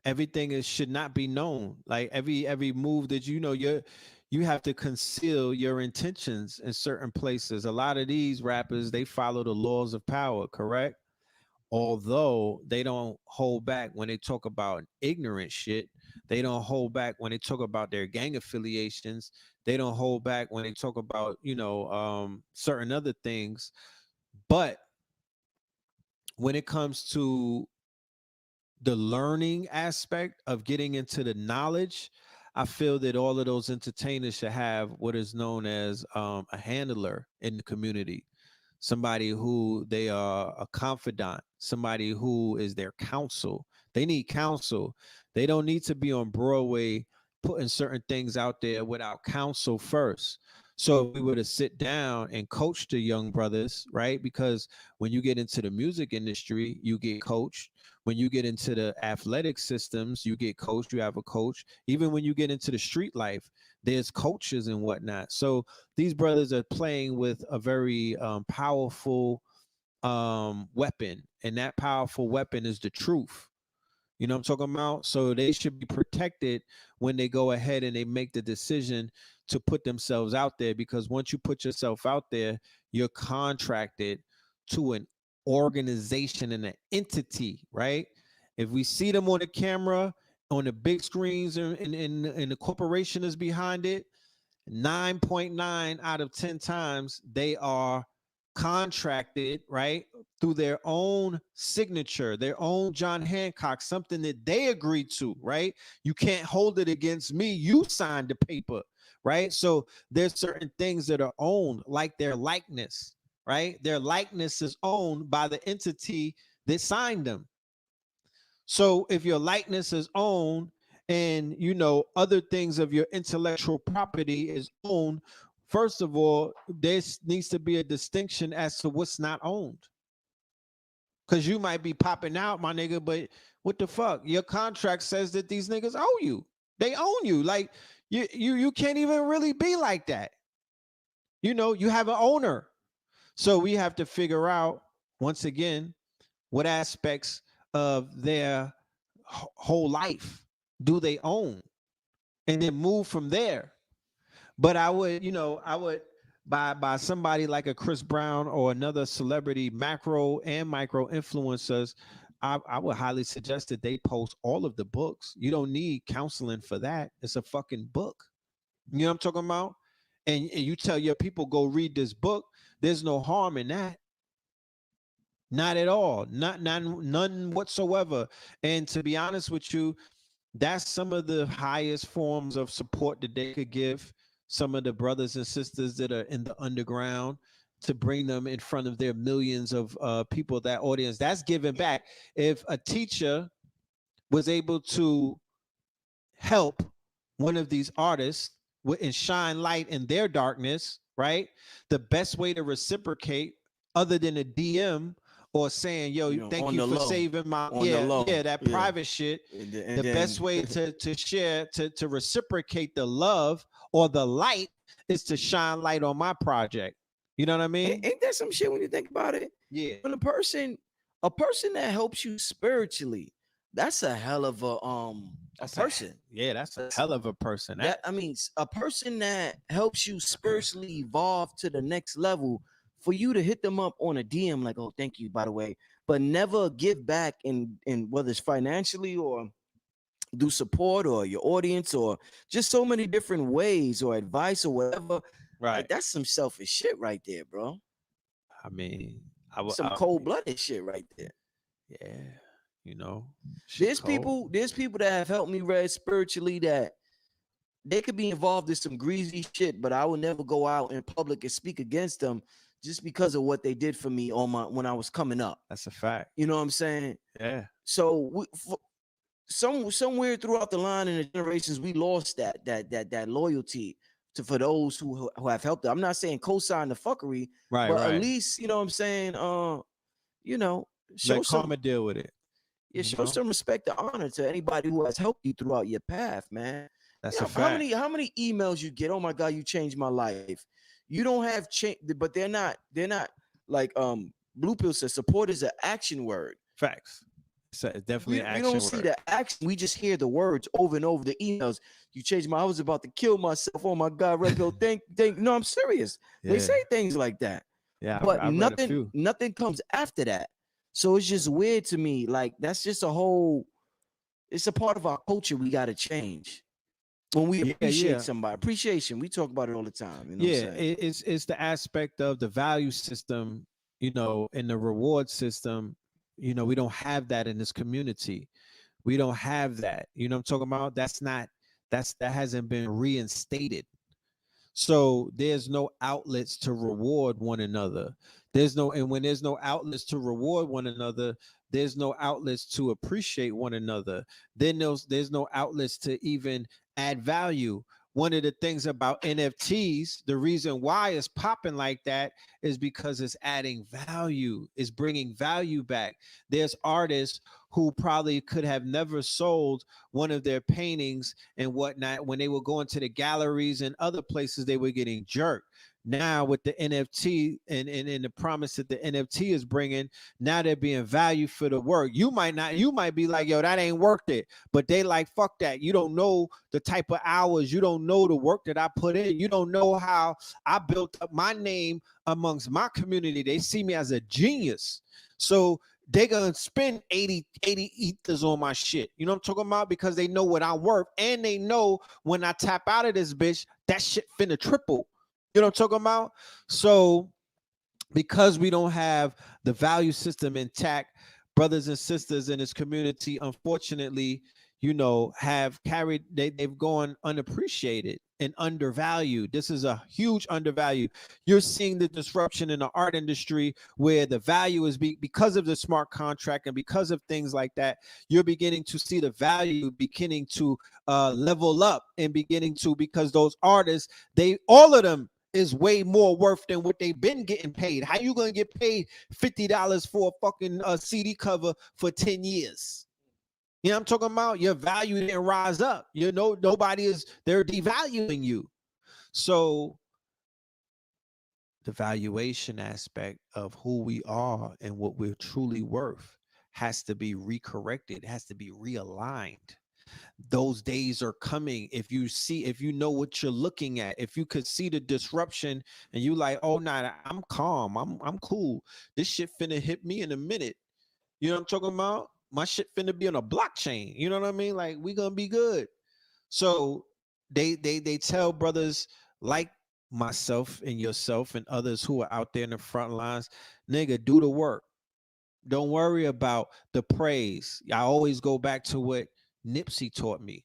everything is should not be known. Like every move that you have to conceal your intentions in certain places. A lot of these rappers, they follow the laws of power, correct? Although they don't hold back when they talk about ignorant shit. They don't hold back when they talk about their gang affiliations. They don't hold back when they talk about certain other things. But when it comes to the learning aspect of getting into the knowledge, I feel that all of those entertainers should have what is known as a handler in the community, somebody who they are a confidant, somebody who is their counsel. They need counsel. They don't need to be on Broadway putting certain things out there without counsel first. So if we were to sit down and coach the young brothers, right? Because when you get into the music industry, you get coached. When you get into the athletic systems, you get coached, you have a coach. Even when you get into the street life, there's coaches and whatnot. So these brothers are playing with a very powerful weapon, and that powerful weapon is the truth. You know what I'm talking about? So they should be protected when they go ahead and they make the decision to put themselves out there, because once you put yourself out there, you're contracted to an organization and an entity, right? If we see them on the camera, on the big screens, and the corporation is behind it, 9.9 out of 10 times they are contracted, right, through their own signature, their own John Hancock, something that they agreed to, right? You can't hold it against me. You signed the paper, right? So there's certain things that are owned, like their likeness, right? Their likeness is owned by the entity that signed them. So if your likeness is owned, and you know other things of your intellectual property is owned, first of all, there needs to be a distinction as to what's not owned. Because you might be popping out, my nigga, but what the fuck? Your contract says that these niggas owe you. They own you. Like you can't even really be like that. You know, you have an owner. So we have to figure out once again what aspects of their whole life do they own, and then move from there. But I would, you know, I would by somebody like a Chris Brown or another celebrity, macro and micro influencers, I would highly suggest that they post all of the books. You don't need counseling for that. It's a fucking book. You know what I'm talking about? And you tell your people, go read this book. There's no harm in that. Not at all. None whatsoever. And to be honest with you, that's some of the highest forms of support that they could give some of the brothers and sisters that are in the underground, to bring them in front of their millions of people, that audience. That's giving back. If a teacher was able to help one of these artists and shine light in their darkness, right? The best way to reciprocate, other than a DM or saying, yo, You know, thank on you the for low, saving my, on the yeah, low, that yeah. private shit. And The best then way to share, to reciprocate the love or the light, is to shine light on my project. You know what I mean? ain't that some shit when you think about it? Yeah. When a person that helps you spiritually, that's a hell of a That's a person. yeah, that's a hell of a person. That That I mean, a person that helps you spiritually evolve to the next level, for you to hit them up on a DM like, oh, thank you, by the way, but never give back in whether it's financially or do support or your audience or just so many different ways or advice or whatever. right. Like that's some selfish shit right there, bro. I mean, I would Some cold blooded shit right there. yeah, you know, shit There's cold. people, there's people that have helped me read spiritually that they could be involved in some greasy shit, but I would never go out in public and speak against them just because of what they did for me on my when I was coming up. That's a fact. You know what I'm saying? Yeah. So somewhere throughout the line in the generations, we lost that loyalty to for those who have helped. I'm not saying co-sign the fuckery, Right, but at right. least you know what I'm saying. You know, show Let some karma deal with it. yeah, You show know, some respect and honor to anybody who has helped you throughout your path, man. that's a Yeah, fact. how many emails you get? Oh my God, you changed my life. You don't have change, but they're not like Blue Pill says. Support is an action word. Facts. It's definitely an We don't action see word. the action. We just hear the words over and over. The emails. You changed my. I was about to kill myself. Oh my God, Red Pill. Thank. No, I'm serious. They Yeah. say things like that, Yeah, but I've read a few. nothing comes after that. So it's just weird to me. Like that's just a whole. It's a part of our culture we got to change. When we Yeah, appreciate yeah. somebody, appreciation, we talk about it all the time. You know what I'm Yeah, saying? it's the aspect of the value system, you know, and the reward system. We don't have that in this community. We don't have that. You know what I'm talking about? That hasn't been reinstated. So there's no outlets to reward one another. And when there's no outlets to reward one another, there's no outlets to appreciate one another. Then there's no outlets to even add value. One of the things about NFTs, the reason why it's popping like that is because it's adding value, it's bringing value back. There's artists who probably could have never sold one of their paintings and whatnot. When they were going to the galleries and other places, they were getting jerked. Now with the NFT and the promise that the NFT is bringing, now they're being valued for the work. You might be like, yo, that ain't worth it. But they like, fuck that. You don't know the type of hours. You don't know the work that I put in. You don't know how I built up my name amongst my community. They see me as a genius. So they're gonna spend 80 ethers on my shit. You know what I'm talking about? Because they know what I'm worth. And they know when I tap out of this bitch, that shit finna triple. You know what I'm talking about? So because we don't have the value system intact, brothers and sisters in this community, unfortunately, have they've gone unappreciated and undervalued. This is a huge undervalue. You're seeing the disruption in the art industry where the value is because of the smart contract and because of things like that. You're beginning to see the value beginning to level up and beginning to, because those artists, all of them is way more worth than what they've been getting paid. How you gonna get paid $50 for a fucking CD cover for 10 years? You know what I'm talking about? Your value didn't rise up. They're devaluing you. So the valuation aspect of who we are and what we're truly worth has to be recorrected, has to be realigned. Those days are coming. If you know what you're looking at, if you could see the disruption and you like, oh nah, I'm calm, I'm cool. This shit finna hit me in a minute. You know what I'm talking about? My shit finna be on a blockchain. You know what I mean? Like, we gonna be good. So they tell brothers like myself and yourself and others who are out there in the front lines, nigga, do the work. Don't worry about the praise. I always go back to what Nipsey taught me.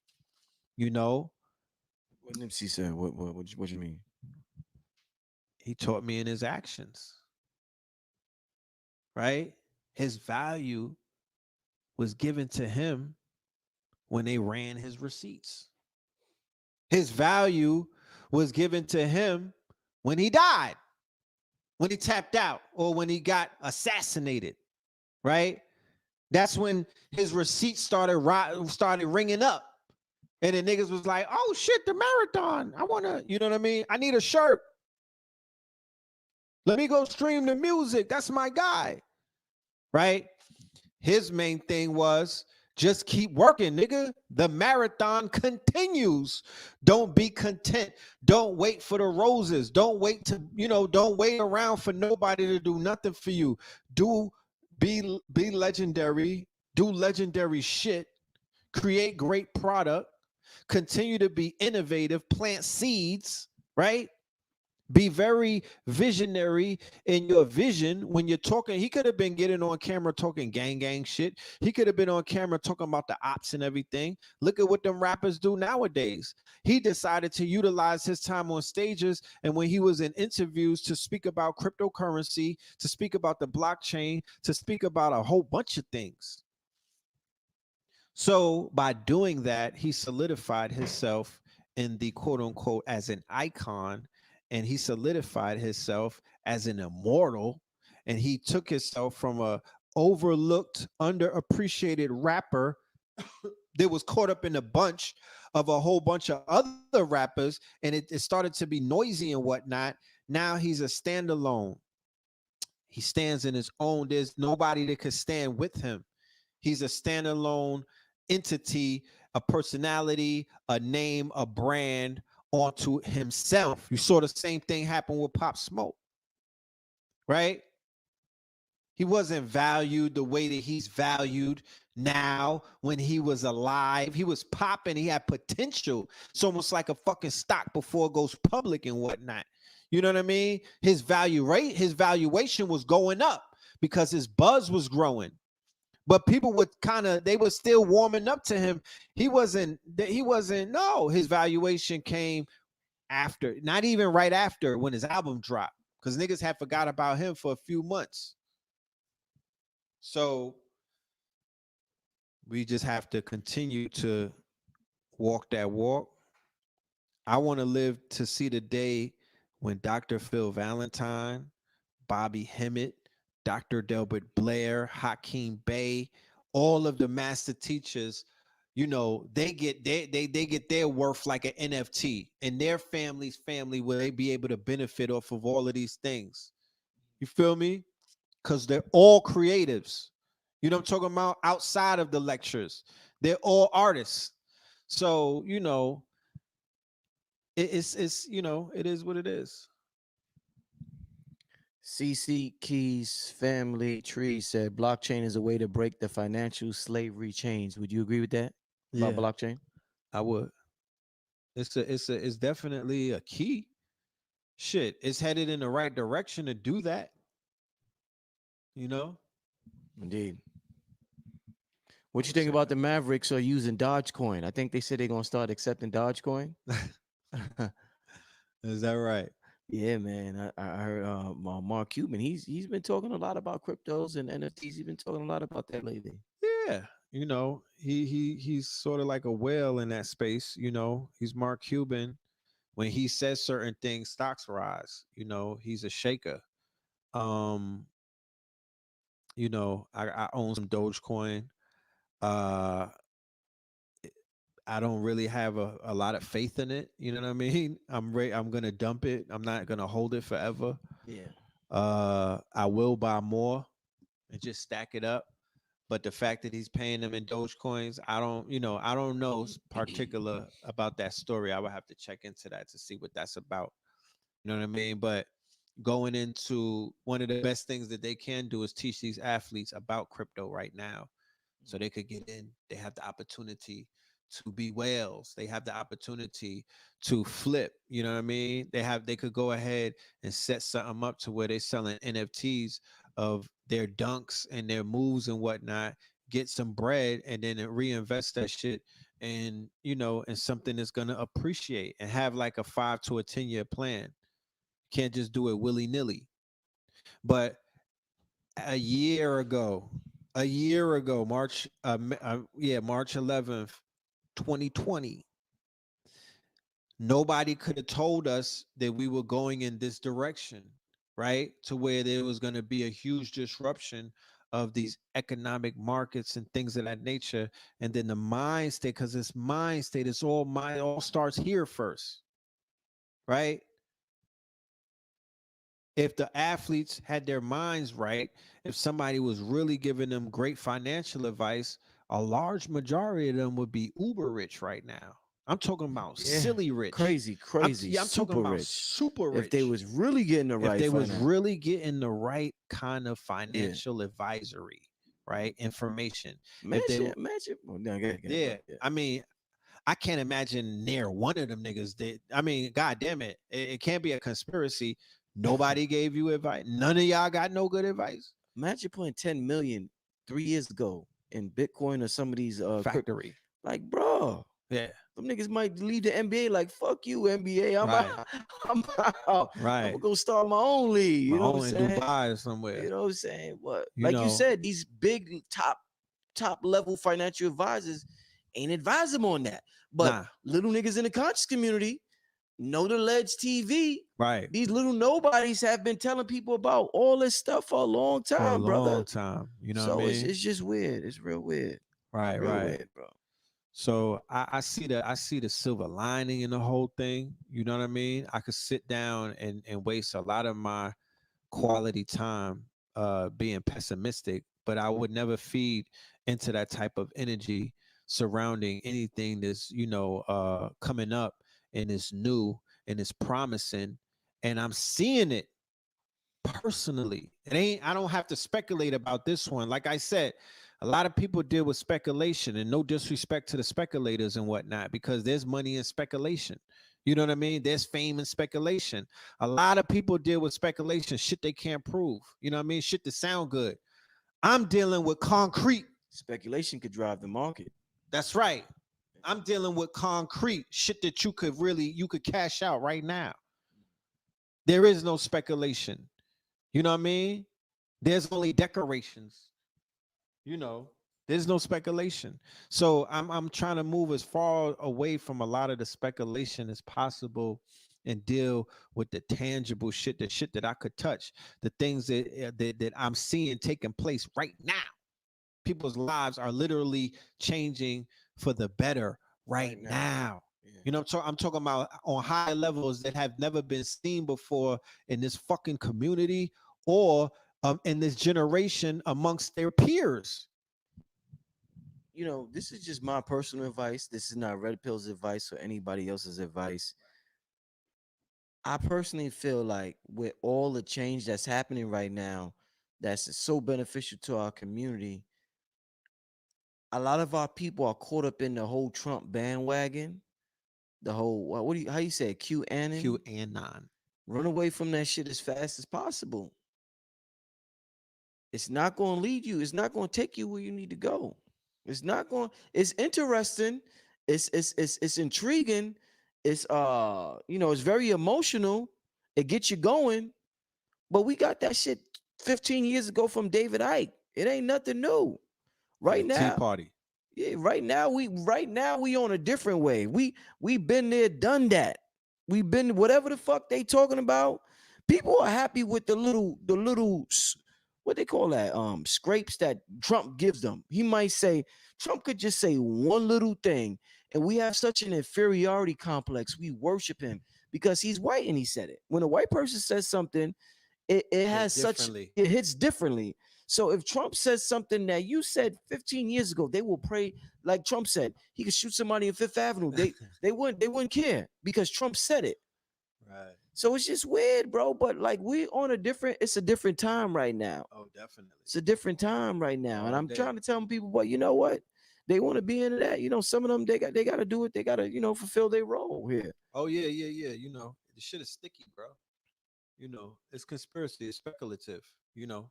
You know, What Nipsey said? What you mean? he taught me in his actions, right? His value was given to him when they ran his receipts. His value was given to him when he died, when he tapped out, or when he got assassinated, right? That's when his receipts started ringing up. And the niggas was like, oh shit, the marathon. I wanna, you know what I mean? I need a shirt. Let me go stream the music. That's my guy. Right? His main thing was just keep working, nigga. The marathon continues. Don't be content. Don't wait for the roses. Don't don't wait around for nobody to do nothing for you. Be legendary. Do legendary shit. Create great product. Continue to be innovative. Plant seeds, right? Be very visionary in your vision when you're talking. He could have been getting on camera talking gang shit. He could have been on camera talking about the ops and everything. Look at what them rappers do nowadays. He decided to utilize his time on stages and when he was in interviews to speak about cryptocurrency, to speak about the blockchain, to speak about a whole bunch of things. So by doing that, he solidified himself in the quote unquote as an icon, and he solidified himself as an immortal, and he took himself from a overlooked, underappreciated rapper that was caught up in a bunch of a whole bunch of other rappers, and it started to be noisy and whatnot. Now he's a standalone. He stands in his own. There's nobody that could stand with him. He's a standalone entity, a personality, a name, a brand onto himself. You saw the same thing happen with Pop Smoke, right? He wasn't valued the way that he's valued now. When he was alive, he was popping. He had potential. It's almost like a fucking stock before it goes public and whatnot. You know what I mean? His valuation was going up because his buzz was growing. But people would they were still warming up to him. He wasn't, no, his valuation came after, not even right after when his album dropped, because niggas had forgot about him for a few months. So we just have to continue to walk that walk. I want to live to see the day when Dr. Phil Valentine, Bobby Hemmett, Dr. Delbert Blair, Hakeem Bey, all of the master teachers, they get their worth like an NFT, and their family's family will they be able to benefit off of all of these things. You feel me? Because they're all creatives. You know what I'm talking about? Outside of the lectures, they're all artists. So, it is what it is. CC Keys Family Tree said blockchain is a way to break the financial slavery chains. Would you agree with that about Yeah, blockchain? I would. It's definitely a key. Shit, it's headed in the right direction to do that. You know. Indeed. What you think What's about the that? Mavericks are using Dogecoin? I think they said they're gonna start accepting Dogecoin. Is that right? Yeah, man. I heard Mark Cuban. He's been talking a lot about cryptos and NFTs. He's been talking a lot about that lately. Yeah. He's sort of like a whale in that space. He's Mark Cuban. When he says certain things, stocks rise. He's a shaker. Um, I own some Dogecoin. Uh, I don't really have a lot of faith in it. You know what I mean? I'm gonna dump it. I'm not gonna hold it forever. Yeah. I will buy more and just stack it up. But the fact that he's paying them in Dogecoins, I don't know particular about that story. I would have to check into that to see what that's about. You know what I mean? But going into one of the best things that they can do is teach these athletes about crypto right now, so they could get in. They have the opportunity to be whales. They have the opportunity to flip. You know what I mean? They could go ahead and set something up to where they're selling NFTs of their dunks and their moves and whatnot, get some bread, and then reinvest that shit and in something that's gonna appreciate, and have like a 5 to 10 year plan. Can't just do it willy-nilly. But a year ago, March, March 11th, 2020, nobody could have told us that we were going in this direction, right? To where there was going to be a huge disruption of these economic markets and things of that nature. And then the mind state, because it's mind state, it's all mind, it all starts here first, right? If the athletes had their minds right, if somebody was really giving them great financial advice, a large majority of them would be uber rich right now. I'm talking about Yeah. silly rich. Crazy, crazy, I'm talking super about rich. super If they rich. was really getting the If right they was finance. really getting the right kind of Yeah. financial advisory, right? Information. If they, Imagine. Oh, no, go ahead, bro. yeah, Yeah. I mean, I can't imagine near one of them niggas that, I mean, god damn it. It can't be a conspiracy. Nobody gave you advice. None of y'all got no good advice. Imagine putting 10 million 3 years ago in Bitcoin or some of these Factory. like, bro. Yeah. Some niggas might leave the NBA like, fuck you, NBA. I'm Right. out. I'm out. I'm Right. gonna go start my own league. My You know what I'm own in saying? Dubai or somewhere. You know what I'm saying? What? You Like you know. said, these big top level financial advisors ain't advise them on that. But Nah. little niggas in the conscious community know the Ledge TV. Right. These little nobodies have been telling people about all this stuff for a long For a time, long brother. time. You know what I So mean? it's just weird. It's real weird. Right, Real right. weird, bro. So I see the silver lining in the whole thing. You know what I mean? I could sit down and waste a lot of my quality time being pessimistic, but I would never feed into that type of energy surrounding anything that's coming up and is new and is promising, and I'm seeing it personally. I don't have to speculate about this one. Like I said, a lot of people deal with speculation, and no disrespect to the speculators and whatnot, because there's money in speculation. You know what I mean? There's fame in speculation. A lot of people deal with speculation, shit they can't prove. You know what I mean? Shit that sound good. I'm dealing with concrete. Speculation could drive the market. That's right. I'm dealing with concrete shit that you could cash out right now. There is no speculation. You know what I mean? There's only decorations. You know, there's no speculation. So I'm trying to move as far away from a lot of the speculation as possible and deal with the tangible shit, the shit that I could touch, the things that I'm seeing taking place right now. People's lives are literally changing for the better right Right now. now. Yeah. You know, I'm talking about on higher levels that have never been seen before in this fucking community or in this generation amongst their peers. You know, this is just my personal advice. This is not Red Pill's advice or anybody else's advice. I personally feel like with all the change that's happening right now, that's so beneficial to our community, a lot of our people are caught up in the whole Trump bandwagon, the whole what do you how you say it, QAnon. QAnon. Run away from that shit as fast as possible. It's not going to lead you. It's not going to take you where you need to go. It's not going. It's interesting. It's intriguing. It's it's very emotional. It gets you going. But we got that shit 15 years ago from David Icke. It ain't nothing new. Yeah, Right Tea now, Party. yeah, right now we on a different way. We been there, done that. We been whatever the fuck they talking about. People are happy with the little what they call that scrapes that Trump gives them. He might say Trump could just say one little thing, and we have such an inferiority complex. We worship him because he's white and he said it. When a white person says something, it Hit has such differently. it hits differently. So if Trump says something that you said 15 years ago, they will pray like Trump said. He could shoot somebody in Fifth Avenue. They wouldn't care because Trump said it. Right. So it's just weird, bro. But like we on a different, it's a different time right now. Oh, definitely. It's a different time right now. And All I'm day. trying to tell people, but you know what? They want to be into that. Some of them they gotta do it. They gotta, fulfill their role here. Oh yeah, yeah, yeah. You know, the shit is sticky, bro. You know, it's conspiracy. It's speculative. You know,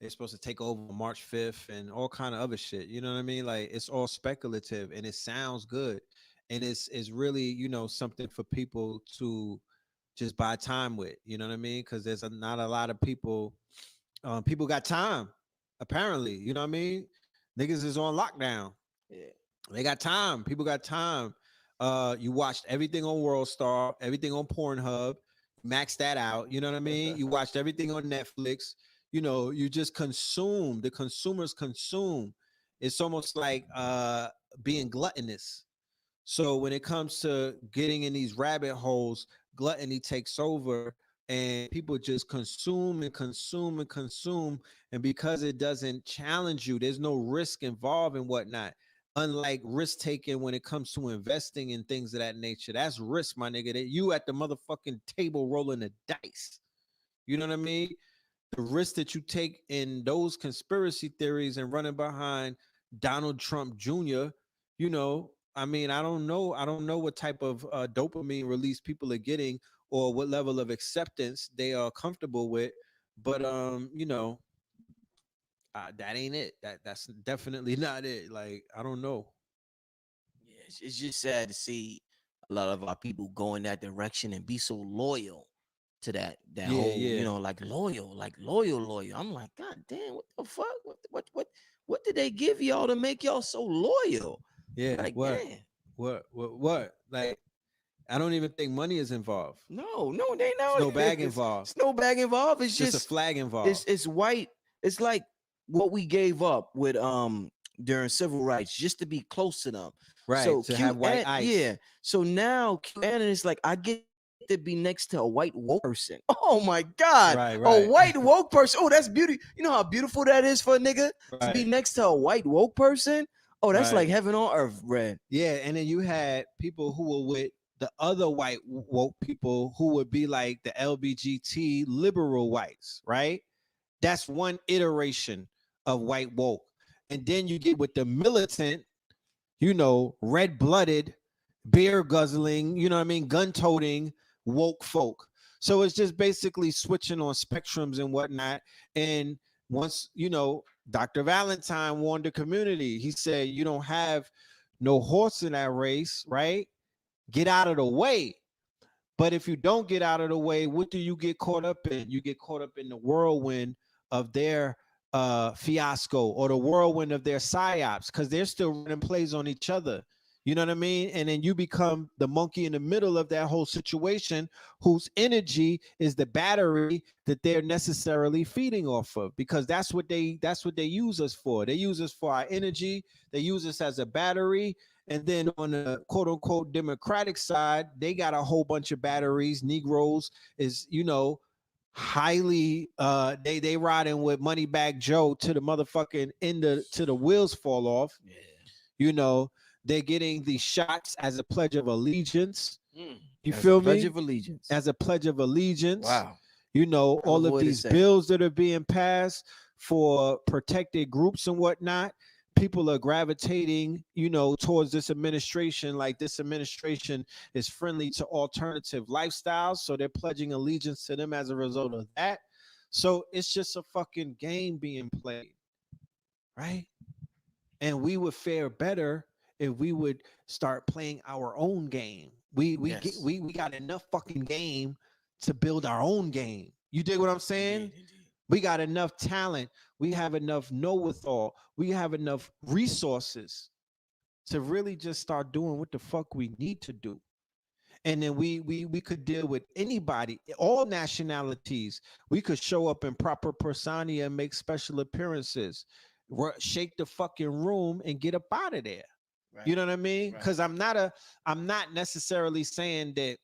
they're supposed to take over on March 5th and all kind of other shit. You know what I mean? Like it's all speculative and it sounds good. And it's really, something for people to just buy time with. You know what I mean? Because there's not a lot of people. People got time, apparently. You know what I mean? Niggas is on lockdown. Yeah. They got time. People got time. You watched everything on World Star, everything on Pornhub, maxed that out. You know what I mean? You watched everything on Netflix. You just consume. The consumers consume. It's almost like being gluttonous. So when it comes to getting in these rabbit holes, gluttony takes over and people just consume and consume and consume. And because it doesn't challenge you, there's no risk involved and whatnot. Unlike risk taking when it comes to investing in things of that nature, that's risk, my nigga. That you at the motherfucking table rolling the dice. You know what I mean? The risk that you take in those conspiracy theories and running behind Donald Trump Jr., I mean, I don't know what type of dopamine release people are getting or what level of acceptance they are comfortable with. But that ain't it. That's definitely not it. Like, I don't know. Yeah, it's just sad to see a lot of our people go in that direction and be so loyal to that Yeah, whole, yeah, like loyal. I'm like, God damn, what the fuck? What did they give y'all to make y'all so loyal? yeah. Like, What, damn. what? Like, I don't even think money is involved. No, they It's know no bag involved. it's no bag involved. It's It's just a just flag it's involved. it's white. It's like what we gave up with during civil rights just to be close to them. Right. So To have white Yeah. ice. So now QAnon is like I get to be next to a white woke person. Oh my God. Right, A right. white woke person. Oh, that's beauty. You know how beautiful that is for a nigga to be Right, next to a white woke person? Oh, that's like right. heaven on earth, Red. Yeah, and then you had people who were with the other white woke people who would be like the LBGT liberal whites, right? That's one iteration of white woke. And then you get with the militant, red blooded, beer guzzling, you know what I mean, gun toting woke folk. So it's just basically switching on spectrums and whatnot. And once, Dr. Valentine warned the community. He said, you don't have no horse in that race, right? Get out of the way. But if you don't get out of the way, what do you get caught up in? You get caught up in the whirlwind of their fiasco, or the whirlwind of their psyops, because they're still running plays on each other. You know what I mean? And then you become the monkey in the middle of that whole situation, whose energy is the battery that they're necessarily feeding off of, because that's what they use us for. They use us for our energy. They use us as a battery. And then on the quote unquote Democratic side, they got a whole bunch of batteries. Negroes is, highly they riding with money bag Joe to the motherfucking end to the wheels fall off. Yeah. You know, they're getting these shots as a pledge of allegiance. You As a feel pledge me? of allegiance. As a pledge of allegiance. Wow. All Hell of a of way to these say it. bills that are being passed for protected groups and whatnot, people are gravitating, towards this administration. Like, this administration is friendly to alternative lifestyles, so they're pledging allegiance to them as a result of that. So it's just a fucking game being played, right? And we would fare better if we would start playing our own game. Yes. We got enough fucking game to build our own game. You dig what I'm saying? Indeed. We got enough talent. We have enough know-withal. We have enough resources to really just start doing what the fuck we need to do. And then we could deal with anybody, all nationalities. We could show up in proper persona and make special appearances, shake the fucking room and get up out of there. Right. You know what I mean? Right. Because I'm not necessarily saying that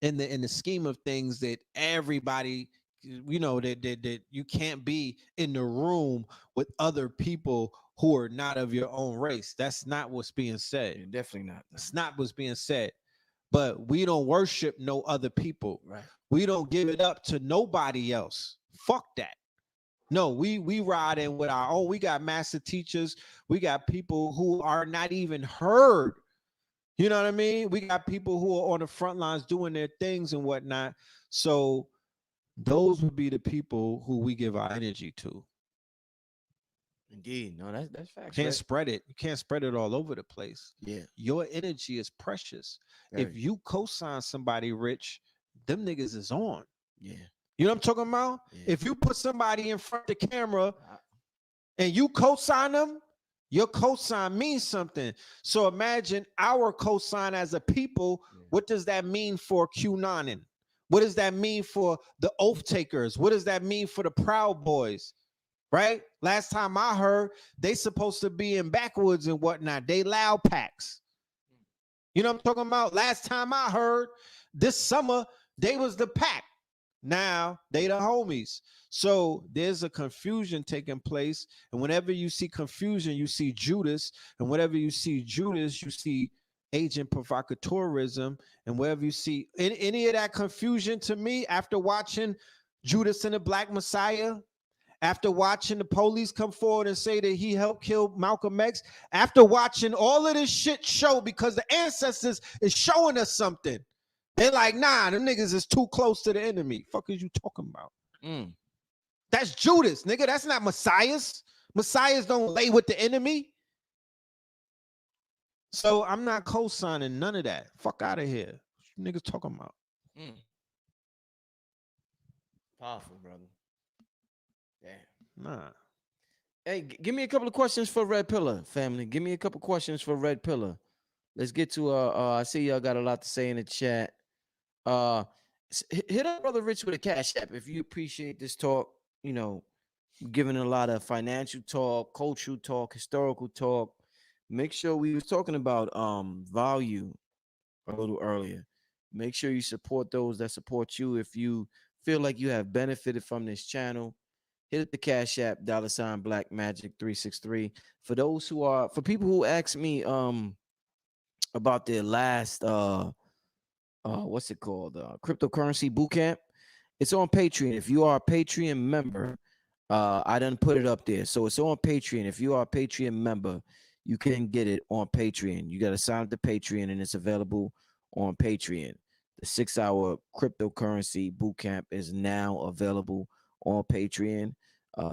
in the scheme of things that everybody, that you can't be in the room with other people who are not of your own race. That's not what's being said. Yeah, definitely not. That's not what's being said. But we don't worship no other people. Right. We don't give it up to nobody else. Fuck that. No, we ride in with our own. We got master teachers. We got people who are not even heard. You know what I mean? We got people who are on the front lines doing their things and whatnot. So those would be the people who we give our energy to. Indeed. No, that's facts. Can't Right? spread it. You can't spread it all over the place. Yeah. Your energy is precious. Very. If you co-sign somebody rich, them niggas is on. Yeah. You know what I'm talking about? Yeah. If you put somebody in front of the camera I- and you co-sign them, your cosign means something. So imagine our cosign as a people. Yeah. What does that mean for QAnon? What does that mean for the oath takers? What does that mean for the Proud Boys? Right? Last time I heard, they supposed to be in backwoods and whatnot. They loud packs. You know what I'm talking about? Last time I heard, this summer, they was the pack. Now they the homies. So there's a confusion taking place. And whenever you see confusion, you see Judas. And whenever you see Judas, you see agent provocateurism. And wherever you see any of that confusion, to me, after watching Judas and the Black Messiah, after watching the police come forward and say that he helped kill Malcolm X, after watching all of this shit show, because the ancestors is showing us something. They're like, nah, them niggas is too close to the enemy. Fuck is you talking about? That's Judas, nigga. That's not Messiahs. Messiahs don't lay with the enemy. So I'm not co-signing none of that. Fuck out of here. What niggas talking about? Powerful, brother. Damn. Nah. Hey, give me a couple of questions for Red Pillar, family. Give me a couple questions for Red Pillar. Let's get to I see y'all got a lot to say in the chat. Hit up Brother Rich with a cash app if you appreciate this talk. Giving a lot of financial talk, cultural talk, historical talk. Make sure we was talking about value a little earlier. Make sure you support those that support you. If you feel like you have benefited from this channel, hit up the cash app $ BlackMagik363. For people who ask me about their last what's it called, cryptocurrency boot camp, it's on Patreon. If you are a Patreon member, I done put it up there, so it's on Patreon. If you are a Patreon member, you can get it on Patreon. You got to sign up to Patreon, and it's available on Patreon. The 6-hour cryptocurrency boot camp is now available on Patreon.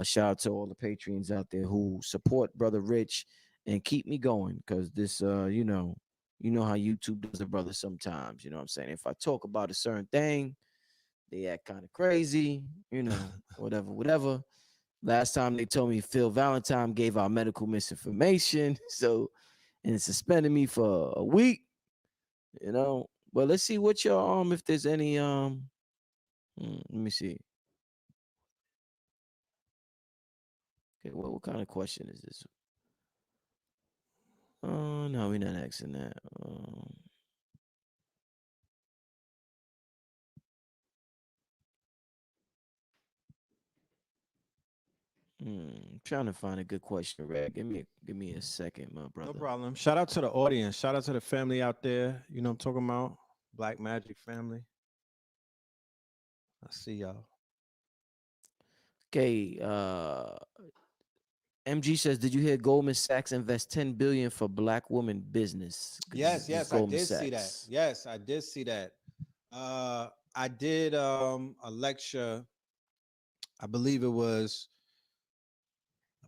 Shout out to all the patrons out there who support Brother Rich and keep me going, because this, you know how YouTube does a brother sometimes. You know what I'm saying? If I talk about a certain thing, they act kind of crazy, whatever, whatever. Last time they told me Phil Valentine gave out medical misinformation, so and suspended me for a week. But let's see what your if there's any let me see. Okay, what kind of question is this? Oh no, we're not asking that. Trying to find a good question, Red. Give me a second, my No brother. problem. Shout out to the audience. Shout out to the family out there. You know what I'm talking about? Black Magic family. I see y'all. Okay, MG says, did you hear Goldman Sachs invest 10 billion for black woman business? Yes, This is yes, I Goldman did see that. Sachs. Yes, I did see that. I did a lecture, I believe it was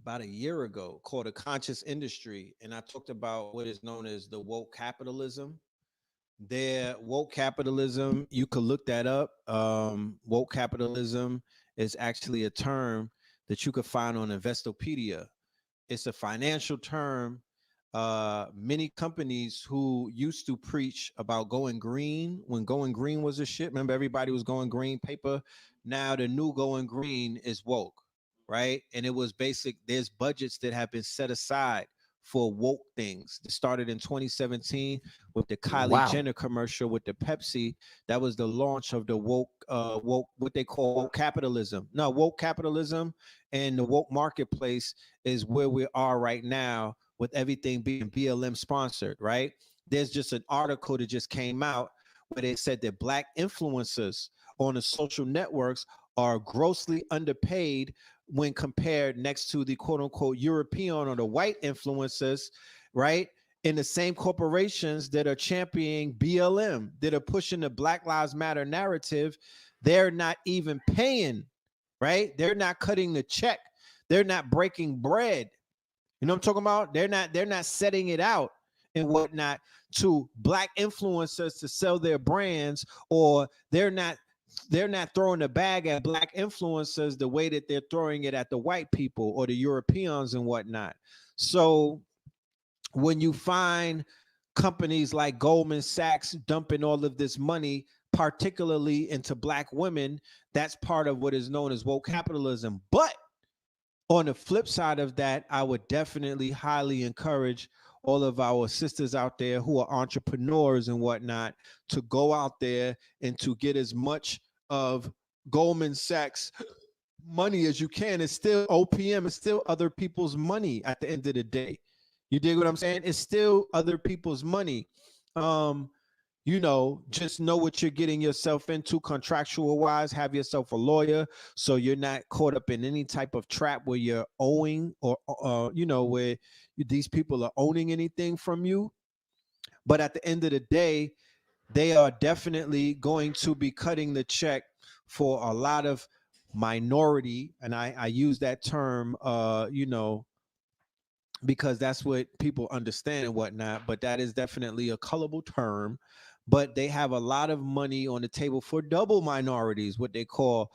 about a year ago, called A Conscious Industry. And I talked about what is known as the woke capitalism. Their woke capitalism, you could look that up. Woke capitalism is actually a term that you could find on Investopedia. It's a financial term. Many companies who used to preach about going green, when going green was a shit, remember everybody was going green paper. Now the new going green is woke, right? And it was basic. There's budgets that have been set aside for woke things. It started in 2017 with the Kylie Wow. Jenner commercial with the Pepsi. That was the launch of the woke, what they call woke capitalism. No, woke capitalism and the woke marketplace is where we are right now with everything being BLM sponsored, right? There's just an article that just came out where they said that black influencers on the social networks are grossly underpaid when compared next to the quote unquote European or the white influencers, right? In the same corporations that are championing BLM, that are pushing the Black Lives Matter narrative, they're not even paying, right? They're not cutting the check. They're not breaking bread. You know what I'm talking about? They're not setting it out and whatnot to black influencers to sell their brands, or they're not throwing the bag at black influencers the way that they're throwing it at the white people or the Europeans and whatnot. So when you find companies like Goldman Sachs dumping all of this money, particularly into black women, that's part of what is known as woke capitalism. But on the flip side of that, I would definitely highly encourage all of our sisters out there who are entrepreneurs and whatnot to go out there and to get as much of Goldman Sachs money as you can. It's still OPM, it's still other people's money at the end of the day. You dig what I'm saying? It's still other people's money. Um, just know what you're getting yourself into contractual wise. Have yourself a lawyer so you're not caught up in any type of trap where you're owing or, where these people are owning anything from you. But at the end of the day, they are definitely going to be cutting the check for a lot of minority. And I use that term, because that's what people understand and whatnot. But that is definitely a colorable term. But they have a lot of money on the table for double minorities, what they call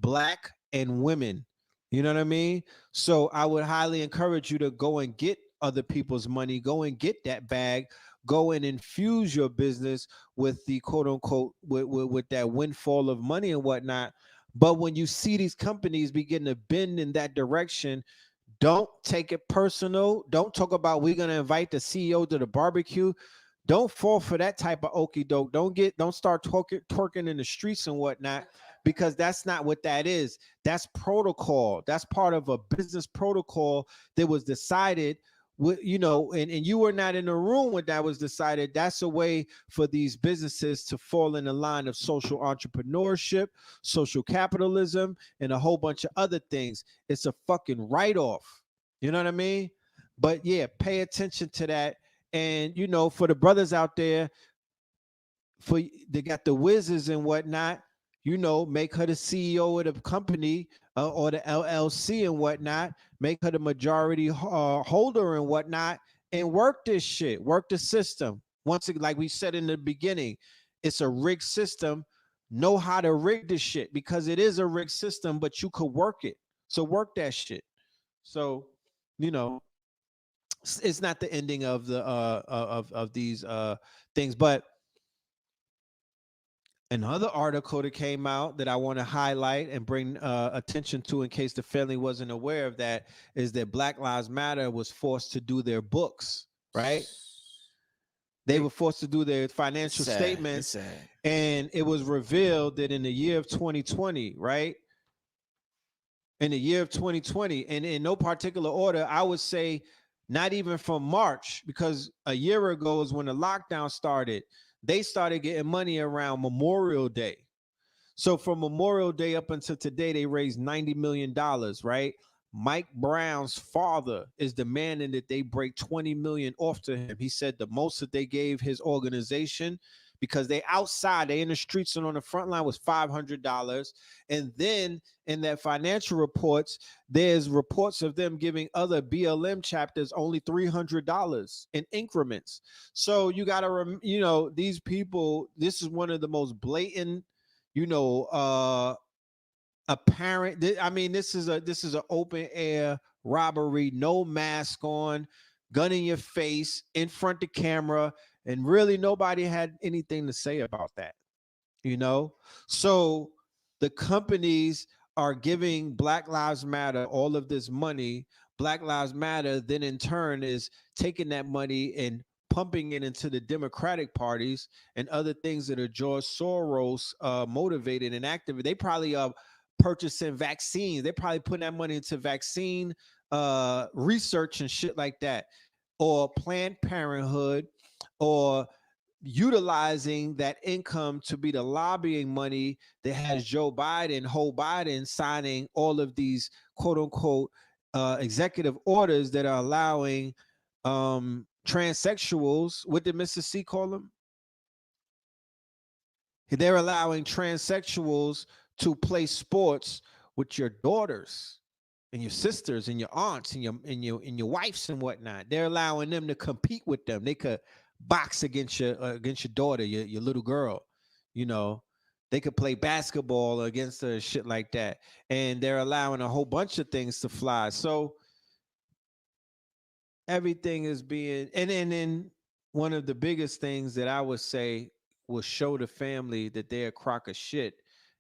black and women. You know what I mean? So I would highly encourage you to go and get other people's money, go and get that bag, go and infuse your business with the quote unquote with that windfall of money and whatnot. But when you see these companies begin to bend in that direction, don't take it personal. Don't talk about we're gonna invite the CEO to the barbecue. Don't fall for that type of okey doke. Don't start twerking in the streets and whatnot, because that's not what that is. That's protocol. That's part of a business protocol that was decided and you were not in the room when that was decided. That's a way for these businesses to fall in the line of social entrepreneurship, social capitalism, and a whole bunch of other things. It's a fucking write-off. You know what I mean? But yeah, pay attention to that. And for the brothers out there, for they got the whizzes and whatnot, make her the CEO of the company, or the LLC and whatnot, make her the majority holder and whatnot, and work this shit, work the system. Once again, like we said in the beginning, it's a rigged system. Know how to rig this shit, because it is a rigged system, but you could work it. So work that shit. So, you know, it's not the ending of the of these things. But another article that came out that I want to highlight and bring attention to, in case the family wasn't aware of that, is that Black Lives Matter was forced to do their books, right? They They were forced to do their it's financial sad. It's statements, sad. and it was revealed that in the year of 2020, right? In the year of 2020, and in no particular order, I would say not even from March, because a year ago is when the lockdown started. They started getting money around Memorial Day. So from Memorial Day up until today, they raised $90 million, right? Mike Brown's father is demanding that they break 20 million off to him. He said the most that they gave his organization, because they outside, they in the streets and on the front line, was $500. And then in that financial reports, there's reports of them giving other BLM chapters only $300 in increments. So you got to, these people, this is one of the most blatant, you know, apparent. I mean, this is an open air robbery, no mask on, gun in your face, in front of camera, and really nobody had anything to say about that. You know, so the companies are giving Black Lives Matter all of this money. Black Lives Matter then in turn is taking that money and pumping it into the Democratic parties and other things that are George Soros motivated and active. They probably are purchasing vaccines. They're probably putting that money into vaccine research and shit like that, or Planned Parenthood, or utilizing that income to be the lobbying money that has Joe Biden signing all of these quote unquote executive orders that are allowing transsexuals. What did Mr. C call them? They're allowing transsexuals to play sports with your daughters and your sisters and your aunts and your wives and whatnot. They're allowing them to compete with them. They could box against your daughter, your little girl. You know, they could play basketball against her, shit like that. And they're allowing a whole bunch of things to fly. So everything is being, and then one of the biggest things that I would say will show the family that they're a crock of shit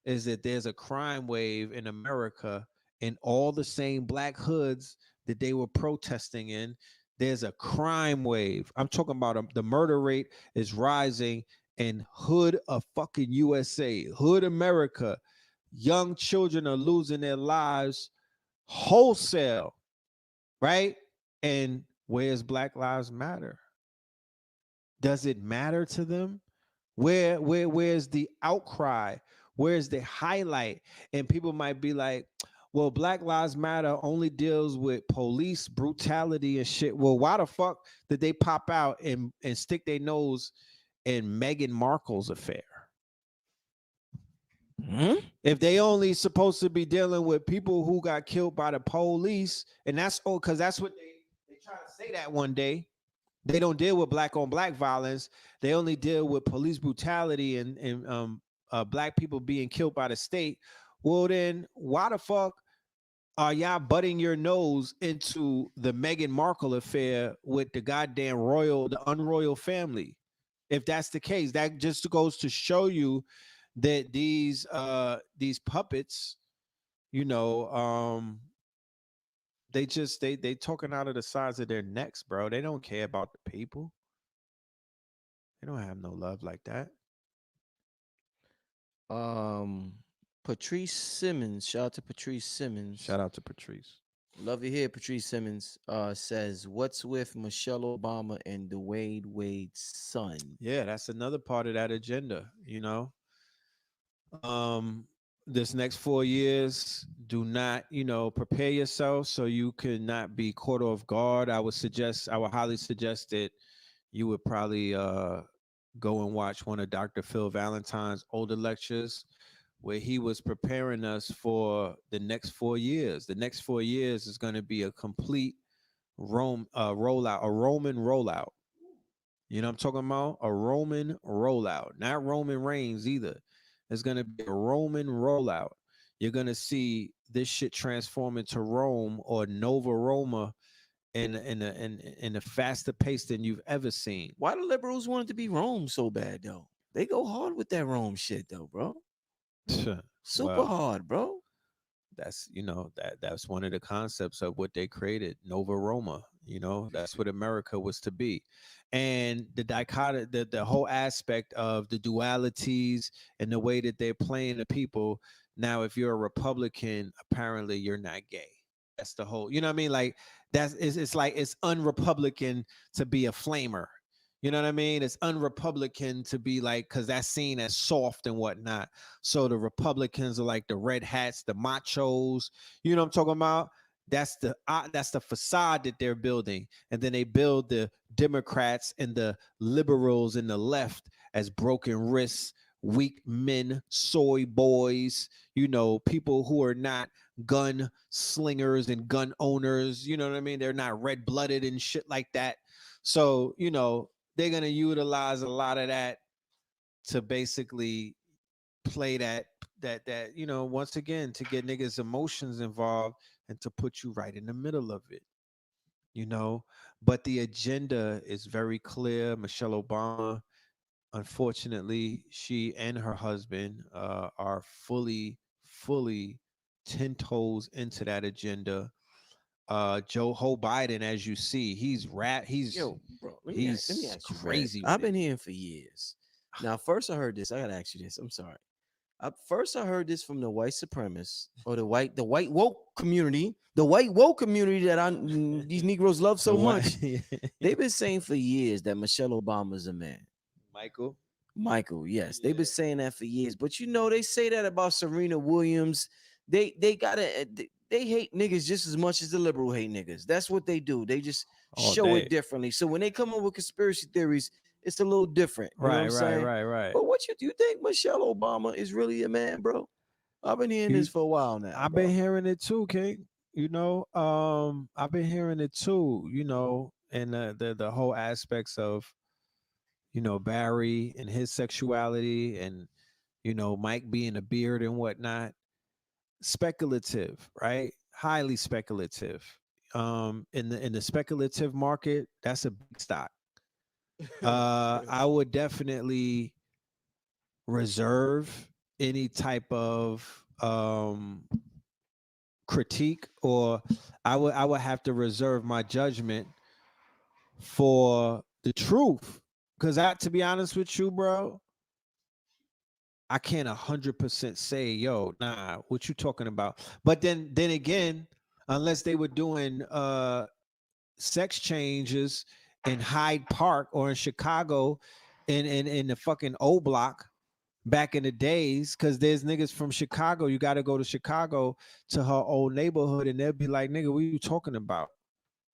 is that there's a crime wave in America, in all the same black hoods that they were protesting in. There's a crime wave. I'm talking about the murder rate is rising in hood of fucking USA, hood America. Young children are losing their lives wholesale, right? And where's Black Lives Matter? Does it matter to them? Where's the outcry? Where's the highlight? And people might be like, well, Black Lives Matter only deals with police brutality and shit. Well, why the fuck did they pop out and stick their nose in Meghan Markle's affair? Hmm? If they only supposed to be dealing with people who got killed by the police, and that's all because that's what they try to say that one day. They don't deal with black on black violence. They only deal with police brutality and black people being killed by the state. Well, then why the fuck are y'all butting your nose into the Meghan Markle affair with the goddamn the unroyal family? If that's the case, that just goes to show you that these puppets, you know, they talking out of the sides of their necks, bro. They don't care about the people. They don't have no love like that. Um, Patrice Simmons. Shout out to Patrice Simmons. Shout out to Patrice. Love to hear Patrice Simmons says, "What's with Michelle Obama and Dwayne Wade's son?" Yeah, that's another part of that agenda, you know. Um, this next 4 years, do not, prepare yourself so you could not be caught off guard. I would highly suggest that you would probably go and watch one of Dr. Phil Valentine's older lectures where he was preparing us for the next 4 years. The next 4 years is going to be a complete rollout, a Roman rollout. You know what I'm talking about? A Roman rollout, not Roman Reigns either. It's going to be a Roman rollout. You're going to see this shit transform into Rome or Nova Roma in a faster pace than you've ever seen. Why the liberals wanted to be Rome so bad though? They go hard with that Rome shit though, bro. Super Well, hard, bro. that's that's one of the concepts of what they created, Nova Roma. That's what America was to be. And the dichotomy, the whole aspect of the dualities and the way that they're playing the people. Now if you're a Republican, apparently you're not gay. That's the whole, you know what I mean? Like it's like it's unrepublican to be a flamer. You know what I mean? It's unrepublican to be like, because that's seen as soft and whatnot. So the Republicans are like the red hats, the machos. You know what I'm talking about? That's the facade that they're building, and then they build the Democrats and the liberals and the left as broken wrists, weak men, soy boys. People who are not gun slingers and gun owners. You know what I mean? They're not red blooded and shit like that. So they're gonna utilize a lot of that to basically play that once again to get niggas emotions involved and to put you right in the middle of it. you know but the agenda is very clear. Michelle Obama, unfortunately, she and her husband are fully 10 toes into that agenda. Joe Biden, as you see, Yo, bro, let me he's ask you, Red. crazy with I've it. been hearing for years. Now, first I heard this. I gotta ask you this. I'm sorry. First, I heard this from the white supremacists or the white woke community, the white woke community that these Negroes love The so what? much. They've been saying for years that Michelle Obama is a man. Michael? Michael, yes, they've been Yeah. saying that for years. But they say that about Serena Williams. They gotta they hate niggas just as much as the liberal hate niggas. That's what they do. They just All show it day. differently. So when they come up with conspiracy theories, it's a little different. You know what I'm Right, right, saying? right, right. But what you think Michelle Obama is really a man, bro? I've been hearing You this for a while now, I've been bro. hearing it too, King. I've been hearing it too, and the whole aspects of, Barry and his sexuality, and Mike being a beard and whatnot. Speculative, right? Highly speculative. In the speculative market, that's a big stock. I would definitely reserve any type of critique, or I would have to reserve my judgment for the truth. Because to be honest with you, bro, I can't 100% say, yo, nah, what you talking about? But then again, unless they were doing sex changes in Hyde Park or in Chicago, in the fucking O Block back in the days, because there's niggas from Chicago. You got to go to Chicago to her old neighborhood, and they'll be like, nigga, what are you talking about?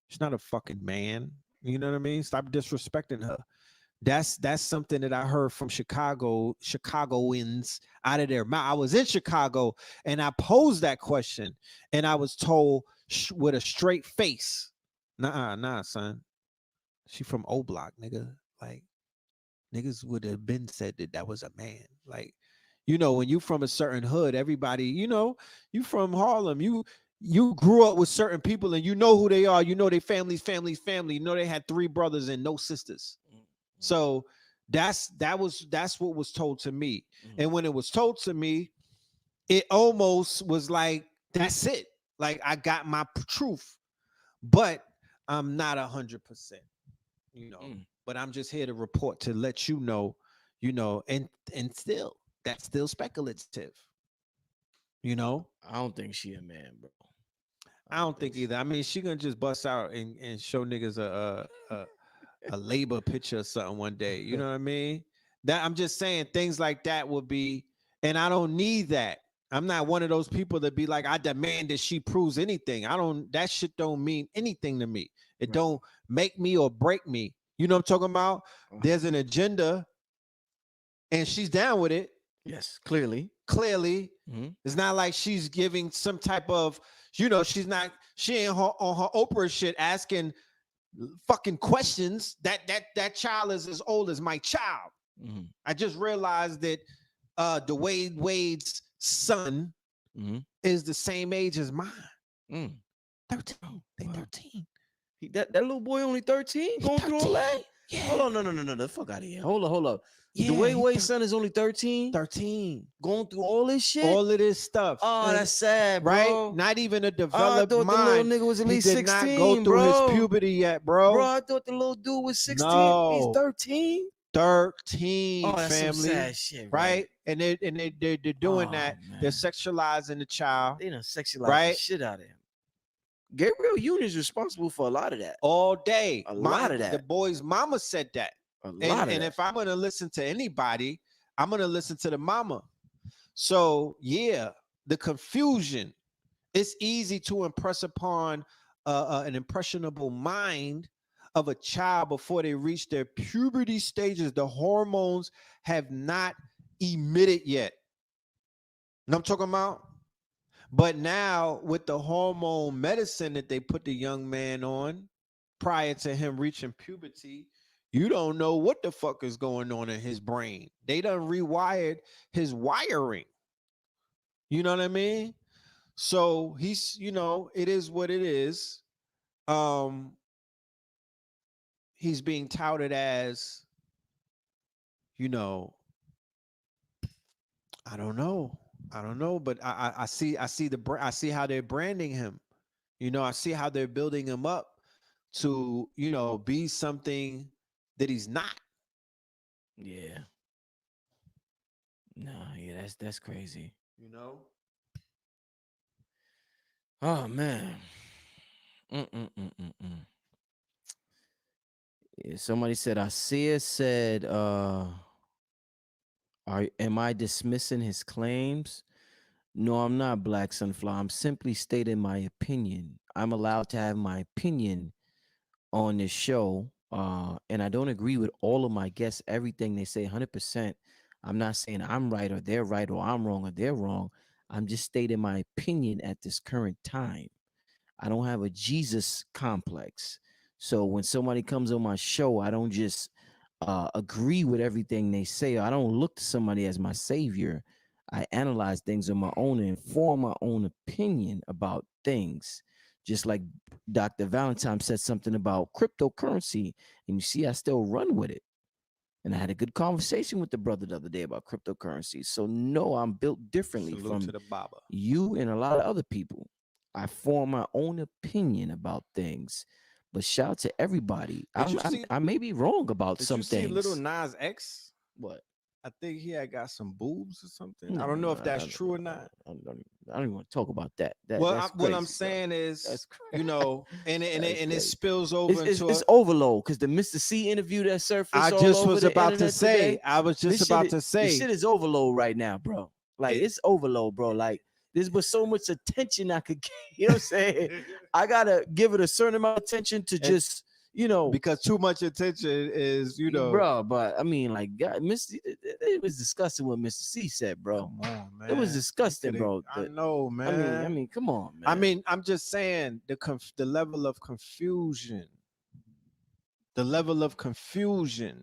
She's not a fucking man. You know what I mean? Stop disrespecting her. That's something that I heard from Chicagoans out of their mouth. I was in Chicago and I posed that question, and I was told with a straight face, nah, son. She from O Block, nigga. Like, niggas would have been said that was a man. Like, when you from a certain hood, everybody, you from Harlem, you grew up with certain people, and you know who they are. You know they family. You know they had 3 brothers and no sisters. So that's what was told to me. And when it was told to me, it almost was like, that's it. Like, I got my truth, but I'm not 100%, you know. Mm. But I'm just here to report to let you know, and still that's still speculative, you know. I don't think she a man, bro. I I don't don't think think she. either. I mean, she gonna just bust out and show niggas a labor picture or something one day. You know what I mean? That I'm just saying things like that would be, and I don't need that. I'm not one of those people that be like, I demand that she proves anything. I don't. That shit don't mean anything to me. It Right. don't make me or break me. You know what I'm talking about? Uh-huh. There's an agenda, and she's down with it. Yes, clearly. Clearly, Mm-hmm. it's not like she's giving some type of, she ain't on her Oprah shit asking fucking questions. That child is as old as my child. Mm-hmm. I just realized that Dwayne Wade's son Mm-hmm. is the same age as mine. Mm. 13. Oh, They wow. 13. That little boy only 13 He going through all 13. that? Hold Yeah. on, no. The fuck out of here. Hold up. Yeah, Dwayne he Wade's son is only 13 13. going through all this shit? All of this stuff. Oh, And that's sad, right? bro. Not even a Oh, I developed thought the little mind. nigga was at He least did not go 16, through his bro. puberty yet, Bro, bro. I thought the little dude was 16. He's No. 13. 13 Oh, that's some family. sad shit, right? Right? And they're doing Oh that. They're man, sexualizing the child. they done sexualized the Right? shit out of him. Gabriel Union is responsible for a lot of that. All day. A lot of The that. boy's mama said that. A And lot of that. if I'm gonna listen to anybody, I'm gonna listen to the mama. So yeah, the confusion. It's easy to impress upon an impressionable mind of a child before they reach their puberty stages. The hormones have not emitted yet. And I'm talking about. But now with the hormone medicine that they put the young man on prior to him reaching puberty, you don't know what the fuck is going on in his brain. They done rewired his wiring. You know what I mean? So he's, it is what it is. Um, he's being touted as, you know, I don't know. I don't know, but I see how they're branding him. I see how they're building him up to, be something that he's not. Yeah. No, yeah, that's crazy. You know? Oh man. Mm-mm-mm-mm-mm. Yeah, somebody said Isaiah said, am I dismissing his claims? No, I'm not, Black Sunflower. I'm simply stating my opinion. I'm allowed to have my opinion on this show. And I don't agree with all of my guests, everything they say 100%. I'm not saying I'm right or they're right or I'm wrong or they're wrong. I'm just stating my opinion at this current time. I don't have a Jesus complex. So when somebody comes on my show, I don't just agree with everything they say. I don't look to somebody as my savior. I analyze things on my own and form my own opinion about things. Just like Dr. Valentine said something about cryptocurrency, and you see, I still run with it. And I had a good conversation with the brother the other day about cryptocurrency. So no, I'm built differently Salute to from the Baba. you and a lot of other people. I form my own opinion about things. But shout out to everybody. Did you see I may be wrong about did you some see little things. Nas X? What? I think he had got some boobs or something. I No, don't know no, if that's true or not. I don't even want to talk about that. Well, That's what I'm crazy, bro. saying is, That's crazy. That's and it crazy. spills over into It's a. overload because the Mr. C interview that I surfaced all just over was the about to internet say. today. I was just about to This say shit is overload right now, bro. Like it. it's overload, bro. Like there's but so much attention I could get. You know what I'm saying? I gotta give it a certain amount of attention to And just, you know, because too much attention is, bro. But I mean, like, God, Mr. It was disgusting what Mr. C said, bro. come on, It was man. You disgusting, could have. bro. I know, I man. mean, come on, I man. mean, I'm just saying the level of confusion. The level of confusion.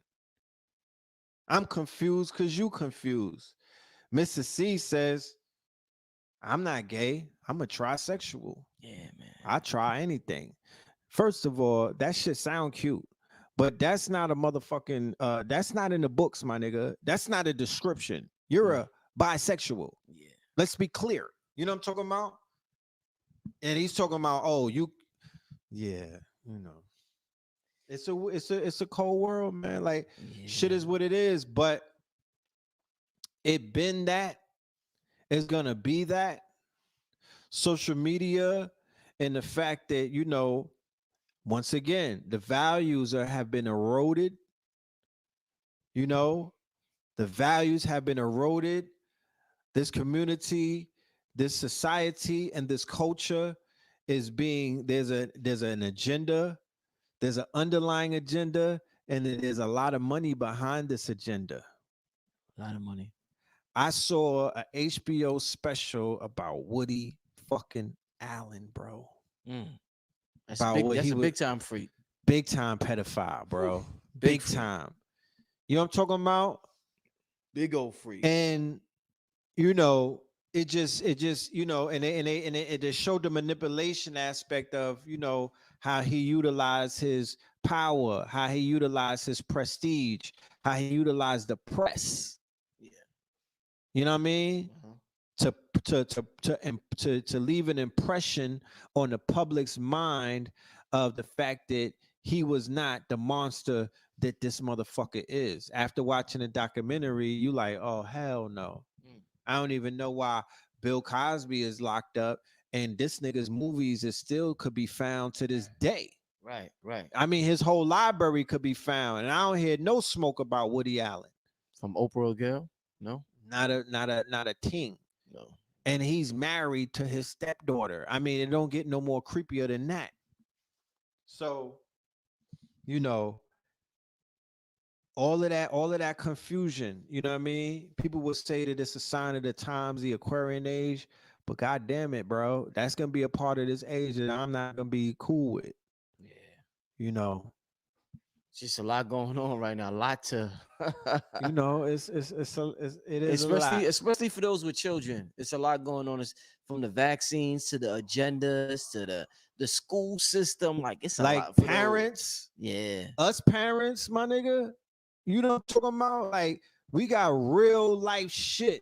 I'm confused because you confused. Mr. C says, I'm not gay. I'm a trisexual. Yeah, man. I try anything. First of all, that shit sound cute. But that's not a motherfucking that's not in the books, my nigga. That's not a description. You're Mm. a bisexual. Yeah. Let's be clear. You know what I'm talking about? And he's talking about, oh, yeah, you know. It's a cold world, man. Like shit Yeah. is what it is, but it been that, it's gonna be that. Social media and the fact that, once again, the values have been eroded. You know, the values have been eroded. This community, this society, and this culture is being there's an agenda, there's an underlying agenda, and there's a lot of money behind this agenda. A lot of money. I saw a HBO special about Woody fucking Allen, bro. Mm. That's a About big. what That's he a was, big time freak. big time pedophile, Whew. bro. Big Big freak. time. You know what I'm talking about? Big old freak. And you know, it just and it showed the manipulation aspect of how he utilized his power, how he utilized his prestige, how he utilized the press. Yeah. You know what I mean? Uh-huh. To to leave an impression on the public's mind of the fact that he was not the monster that this motherfucker is. After watching the documentary, you like, oh hell no. Mm. I don't even know why Bill Cosby is locked up and this nigga's movies is still could be found to this day. Right. Right. I mean, his whole library could be found, and I don't hear no smoke about Woody Allen. From Oprah girl? No. Not a ting. No. And he's married to his stepdaughter. I mean, it don't get no more creepier than that. So, you know, all of that confusion, you know what I mean? People would say that it's a sign of the times, the Aquarian age, but god damn it, bro, that's gonna be a part of this age that I'm not gonna be cool with, Yeah. you know. It's just a lot going on right now. A lot to It is a especially lot. especially for those with children. It's a lot going on. It's from the vaccines to the agendas to the school system. Like it's a Like lot for those. parents, Yeah. us parents, my nigga, you know what I'm talking about? Like, we got real life shit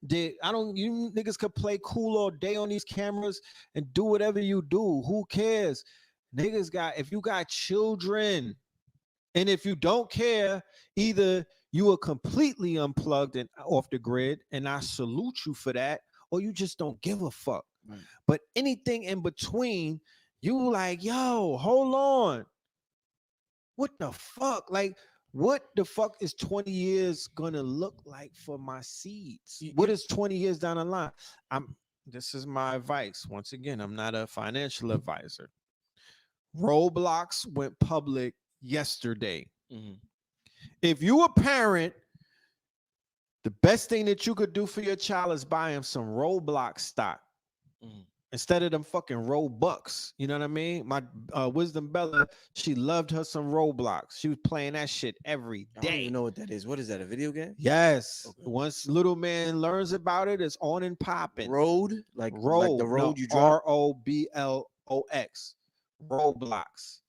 that I don't, you niggas could play cool all day on these cameras and do whatever you do. Who cares? Niggas got, if you got children, and if you don't care, either you are completely unplugged and off the grid, and I salute you for that, or you just don't give a fuck. Right. But anything in between, you like, yo, hold on. What the fuck? Like, what the fuck is 20 years gonna look like for my seeds? You, What you, is 20 years down the line? I'm This is my advice. Once again, I'm not a financial advisor. Roblox went public yesterday. mhm, If you a parent, the best thing that you could do for your child is buy him some Roblox stock mhm. instead of them fucking Robux. You know what I mean? My Wisdom Bella, she loved her some Roblox. She was playing that shit every I don't even day. know what that is. What is that? A video game? Yes. Okay. Once little man learns about it, it's on and popping. Road, like the No, road you drop. Roblox. Roblox.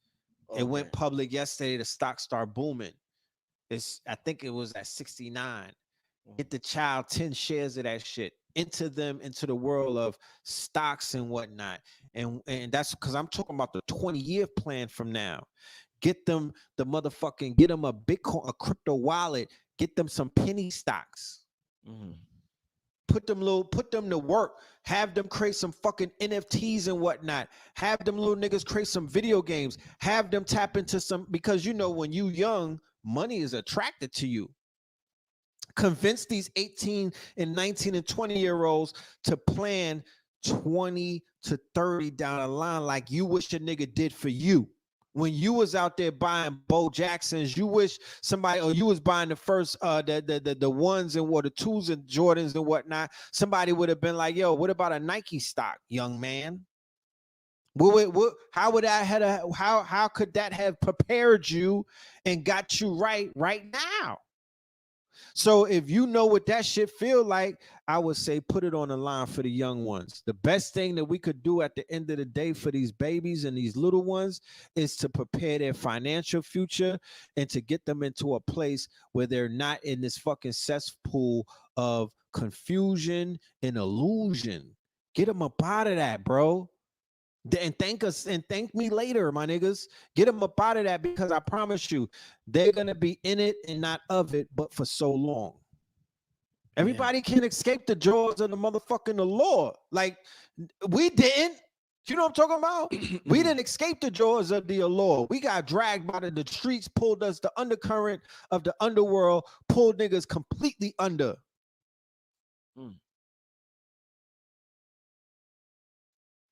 It Okay. went public yesterday. The stock started booming. I think it was at 69. Get Mhm. the child 10 shares of that shit into the world of stocks and whatnot. And that's because I'm talking about the 20-year plan from now. Get them a Bitcoin, a crypto wallet, get them some penny stocks. Mhm. Put them to work. Have them create some fucking NFTs and whatnot. Have them little niggas create some video games. Have them tap into some, because when you young, money is attracted to you. Convince these 18 and 19 and 20-year-olds to plan 20 to 30 down the line like you wish a nigga did for you. When you was out there buying Bo Jacksons, you wish somebody, or you was buying the first the ones and what the twos and Jordans and whatnot, somebody would have been like, yo, what about a Nike stock, young man? How would that had a how could that have prepared you and got you right now? So if you know what that shit feel like, I would say put it on the line for the young ones. The best thing that we could do at the end of the day for these babies and these little ones is to prepare their financial future and to get them into a place where they're not in this fucking cesspool of confusion and illusion. Get them up out of that, bro. And thank us and thank me later, my niggas. Get them up out of that, because I promise you, they're gonna be in it and not of it, but for so long. Yeah. Everybody can escape the jaws of the motherfucking the law. Like, we didn't. You know what I'm talking about? We Mhm. didn't escape the jaws of the law. We got dragged by the streets, pulled us, the undercurrent of the underworld, pulled niggas completely under. Mm.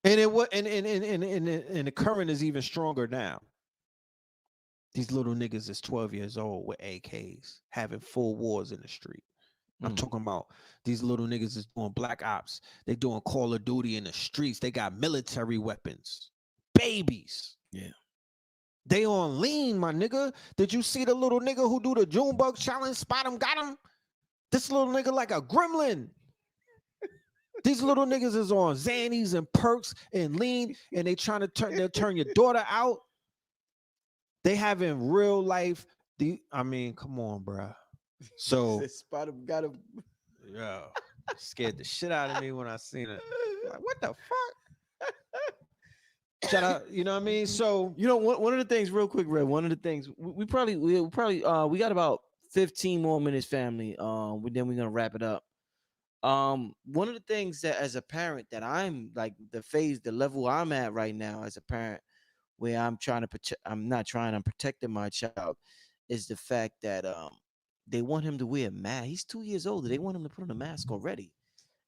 And it was and the current is even stronger now. These little niggas is 12 years old with AKs having full wars in the street. I'm Mm. talking about these little niggas is doing black ops. They doing Call of Duty in the streets. They got military weapons. Babies. Yeah. They on lean, my nigga. Did you see the little nigga who do the Junebug challenge? Spot him, got him. This little nigga like a gremlin. These little niggas is on Xannies and perks and lean, and they'll turn your daughter out. They having real life. I mean, come on, bruh. So Spot him, got him. yeah, scared the shit out of me when I seen it. Like, what the fuck? Shout out, you know what I mean? So You know, one of the things, real quick, Red. One of the things we got about 15 more minutes, family. Then we're gonna wrap it up. One of the things that as a parent that I'm like the level I'm at right now as a parent, where I'm trying to protect, I'm not trying, I'm protecting my child, is the fact that they want him to wear a mask. He's 2 years old. They want him to put on a mask already.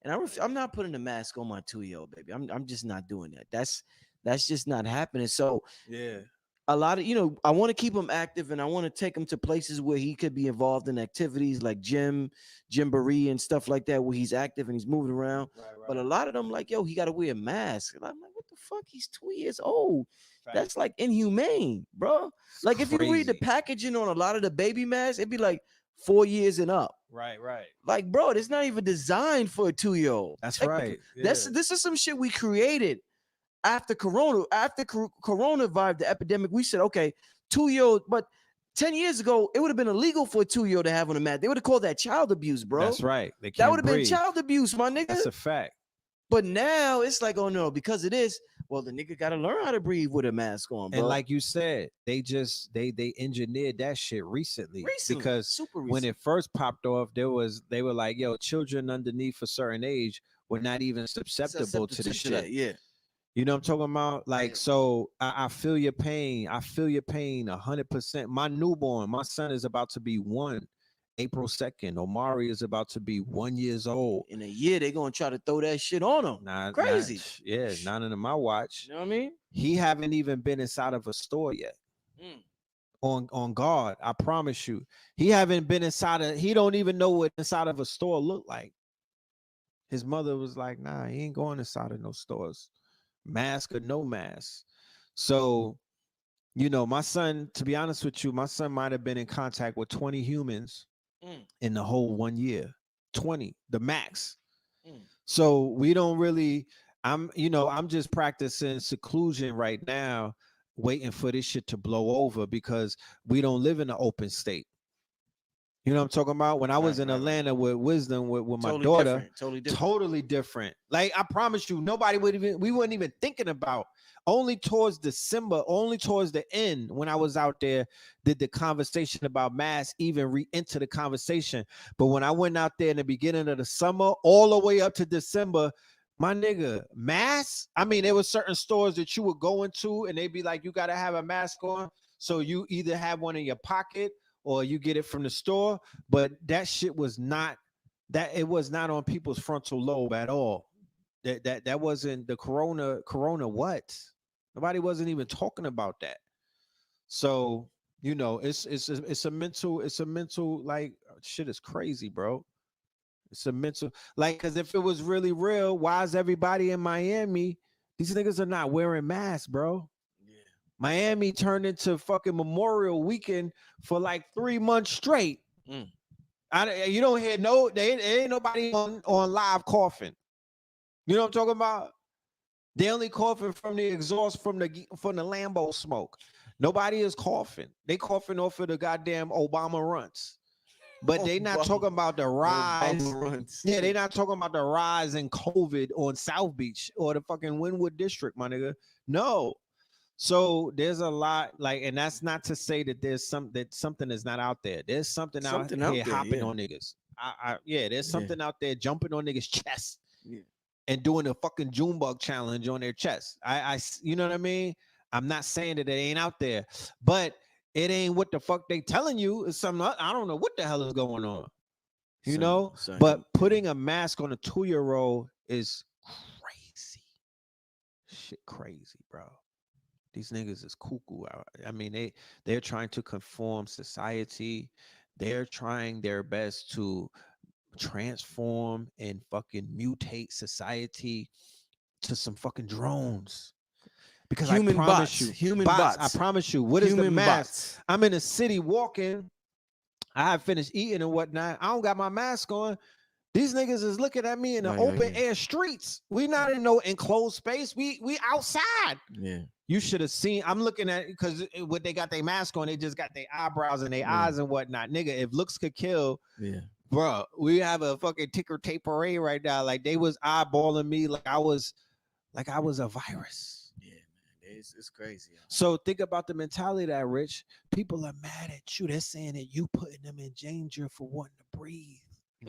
And I'm not putting a mask on my 2 year old baby. I'm just not doing that. That's just not happening. So yeah, a lot of, I want to keep him active, and I want to take him to places where he could be involved in activities like gymboree and stuff like that, where he's active and he's moving around. But a right. lot of them like, yo, he got to wear a mask. And I'm like, what the fuck? He's 2 years old. That's Facts. like inhumane, bro. It's Like if you read the crazy. packaging on a lot of the baby masks, it'd be like 4 years and up. Right. Like, bro, it's not even designed for a 2 year old. That's Technically, right. Yeah. this is some shit we created after Corona revived the epidemic. We said, okay, 2 year old, but 10 years ago, it would have been illegal for a 2 year old to have on a mat. They would have called that child abuse, bro. That's right. They That would can't have been breathe. child abuse, my nigga. That's a fact. But now it's like, oh no, because of this, well, the nigga got to learn how to breathe with a mask on, And bro. like you said, they engineered that shit recently Recently, because super when recently. it first popped off, they were like, yo, children underneath a certain age were not even susceptible to the shit. That, yeah. You know what I'm talking about? Like, Yeah. so I feel your pain. I feel your pain 100%. My newborn, my son is about to be one. April 2nd. Omari is about to be 1 years old. In a year, they're gonna try to throw that shit on him. Crazy. Yeah, not under my watch. You know what I mean? He haven't even been inside of a store yet. Mm. On guard, I promise you. He haven't been he don't even know what inside of a store look like. His mother was like, nah, he ain't going inside of no stores. Mask or no mask. So, my son, to be honest with you, my son might have been in contact with 20 humans in the whole 1 year. 20, the max. Mm. So we don't really, I'm just practicing seclusion right now, waiting for this shit to blow over because we don't live in an open state. You know what I'm talking about? When I was in Atlanta with Wisdom with my daughter, totally different. Like I promise you, we weren't even thinking about. Only towards December, only towards the end, when I was out there, did the conversation about masks even re-enter the conversation. But when I went out there in the beginning of the summer, all the way up to December, my nigga, masks. I mean, there were certain stores that you would go into, and they'd be like, you gotta have a mask on. So you either have one in your pocket or you get it from the store, but that shit was not it was not on people's frontal lobe at all. That wasn't the corona what? Nobody wasn't even talking about that. So, it's a mental like shit is crazy, bro. It's a mental like cuz if it was really real, why is everybody in Miami these niggas are not wearing masks, bro? Miami turned into fucking Memorial Weekend for like 3 months straight. Mm. You don't hear there ain't nobody on live coughing. You know what I'm talking about? They only coughing from the exhaust from the Lambo smoke. Nobody is coughing. They coughing off of the goddamn Obama runs. But they not talking about the rise. Yeah, they not talking about the rise in COVID on South Beach or the fucking Wynwood District, my nigga. No. So there's a lot like, and that's not to say that something is not out there. There's something out here hopping on niggas. There's something out there jumping on niggas' chest and doing a fucking Junebug challenge on their chest. You know what I mean? I'm not saying that it ain't out there, but it ain't what the fuck they telling you. It's something I don't know what the hell is going on. But putting a mask on a 2-year-old is crazy. Shit crazy, bro. These niggas is cuckoo. I mean, they're trying to conform society. They're trying their best to transform and fucking mutate society to some fucking drones. Because I Human promise bots. you, Human bots, I bots. promise you, what is the Human mask? bots. I'm in a city walking. I have finished eating and whatnot. I don't got my mask on. These niggas is looking at me in the Right, right, open yeah. air streets. We not in no enclosed space. We outside. Yeah. You should have seen. I'm looking at because what they got their mask on, they just got their eyebrows and their eyes and whatnot. Nigga, if looks could kill, Yeah. bro, we have a fucking ticker tape parade right now. Like they was eyeballing me like I was a virus. Yeah, man. It's crazy. So think about the mentality of that, Rich. People are mad at you. They're saying that you putting them in danger for wanting to breathe.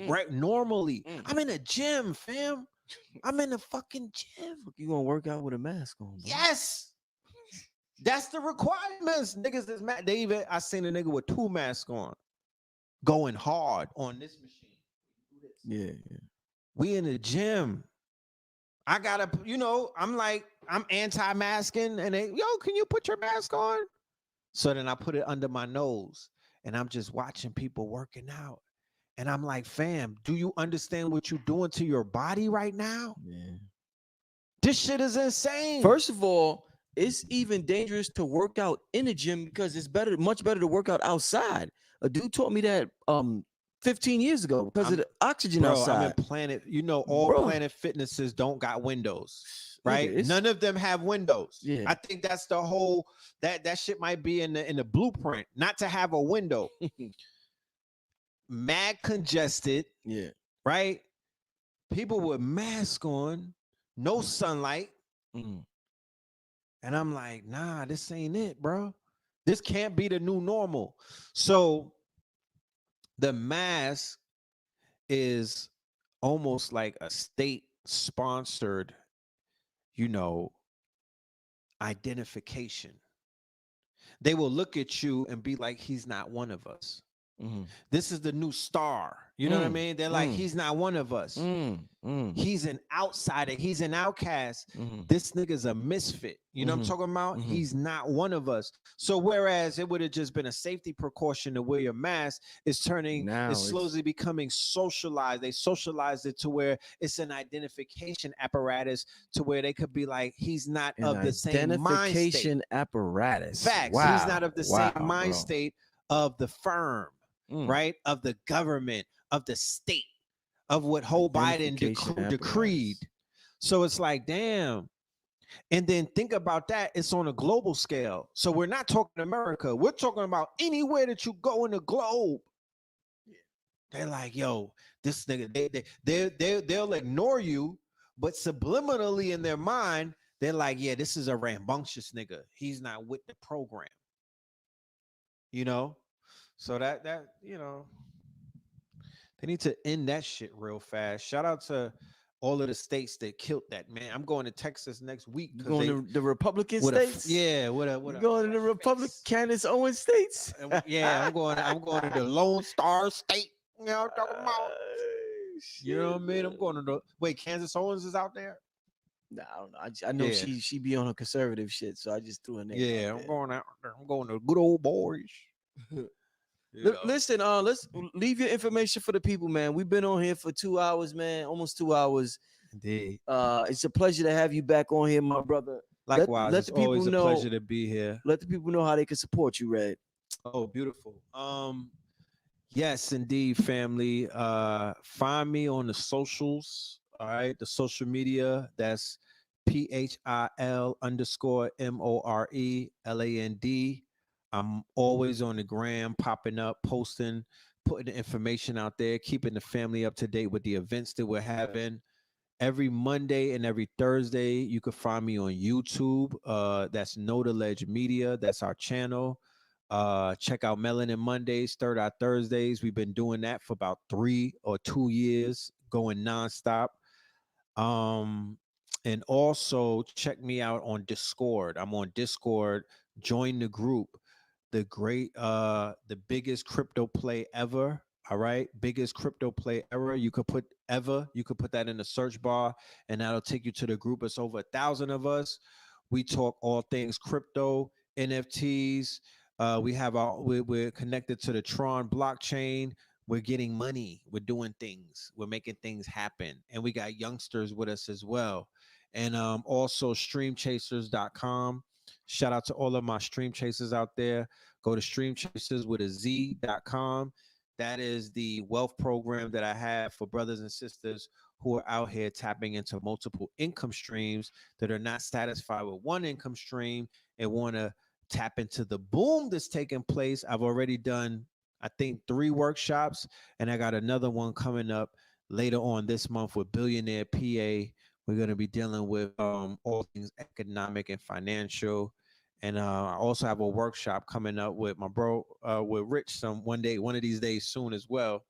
Right? Normally, I'm in a gym, fam. I'm in a fucking gym. You gonna work out with a mask on, bro? Yes. That's the requirements. Niggas is mad. They even I seen a nigga with 2 masks on going hard on this machine. Yeah, yeah. We in the gym. I gotta, I'm like, I'm anti-masking, and they, yo, can you put your mask on? So then I put it under my nose, and I'm just watching people working out. And I'm like, fam, do you understand what you're doing to your body right now? Yeah. This shit is insane. First of all, it's even dangerous to work out in a gym because it's much better to work out outside. A dude taught me that 15 years ago because of the oxygen outside. I'm in Planet, all Planet Fitnesses don't got windows, right? Nigga, none of them have windows. Yeah. I think that's the whole that shit might be in the blueprint, not to have a window. Mad congested, Yeah. right? People with masks on, no sunlight. Mhm. And I'm like, nah, this ain't it, bro. This can't be the new normal. So the mask is almost like a state sponsored, identification. They will look at you and be like, he's not one of us. This is the new star. You know what I mean? They're like, he's not one of us. He's an outsider. He's an outcast. This nigga's a misfit. You know what I'm talking about? He's not one of us. So whereas it would have just been a safety precaution to wear your mask, it's slowly becoming socialized. They socialized it to where it's an identification apparatus to where they could be like, he's not of the same mind state. Identification apparatus. Facts. Wow. He's not of the same mind bro. state of the firm, right? Of the government, of the state, of what Joe Biden decreed. So it's like, damn. And then think about that. It's on a global scale. So we're not talking America. We're talking about anywhere that you go in the globe. They're like, yo, this nigga, they'll ignore you, but subliminally in their mind, they're like, yeah, this is a rambunctious nigga. He's not with the program. So that they need to end that shit real fast. Shout out to all of the states that killed that, man. I'm going to Texas next week. You going to the Republican states? What going to the Republican Candace Owens states? Yeah, I'm going to the Lone Star State. You know what I'm talking about? You know what I mean? I'm going to Kansas Owens is out there? Nah, I don't know. I know she be on her conservative shit, so I just threw her name. Yeah, I'm going out there. I'm going to good old boys. Listen, let's leave your information for the people, man. We've been on here for 2 hours, man, almost 2 hours. Indeed. It's a pleasure to have you back on here, my brother. Likewise, let the people always a know, pleasure to be here. Let the people know how they can support you, Red. Oh, beautiful. Yes, indeed, family. Find me on the socials. All right, the social media. That's PHIL_MORELAND. I'm always on the gram, popping up, posting, putting the information out there, keeping the family up to date with the events that we're having. Every Monday and every Thursday, you can find me on YouTube. That's Know the Ledge Media. That's our channel. Check out Melanin Mondays, Third Eye Thursdays. We've been doing that for about 3 or 2 years, going nonstop. And also check me out on Discord. I'm on Discord. Join the group. The biggest crypto play ever. All right, biggest crypto play ever. You could put that in the search bar, and that'll take you to the group. It's over 1,000 of us. We talk all things crypto, NFTs. We're connected to the Tron blockchain. we're getting money, we're doing things, we're making things happen, and we got youngsters with us as well. And also streamchasers.com. Shout out to all of my stream chasers out there. Go to streamchasers with a z.com. That is the wealth program that I have for brothers and sisters who are out here tapping into multiple income streams, that are not satisfied with one income stream and want to tap into the boom that's taking place. I've already done, I think, 3 workshops, and I got another one coming up later on this month with Billionaire PA. We're going to be dealing with all things economic and financial. And I also have a workshop coming up with my bro, with Rich, one of these days soon as well.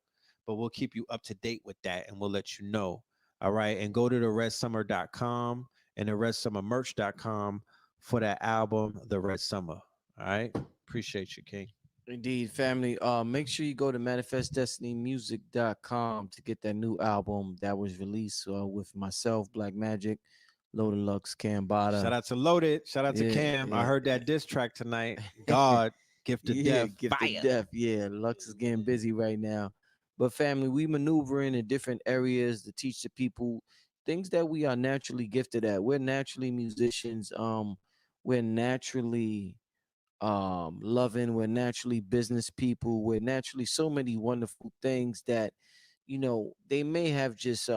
But we'll keep you up to date with that, and we'll let you know. All right. And go to the redsummer.com and the redsummermerch.com for that album, The Red Summer. All right. Appreciate you, King. Indeed, family. Make sure you go to manifestdestinymusic.com to get that new album that was released with myself, Black Magic, Loaded Lux, Shout Cambada. out to Loaded. Shout out to Yeah, Cam. I yeah. heard that diss track tonight. God, Gift of Yeah, Death, gift of fire. death. Yeah, Lux is getting busy right now. But family, we maneuvering in different areas to teach the people things that we are naturally gifted at. We're naturally musicians. We're naturally loving, we're naturally business people, we're naturally so many wonderful things that, they may have just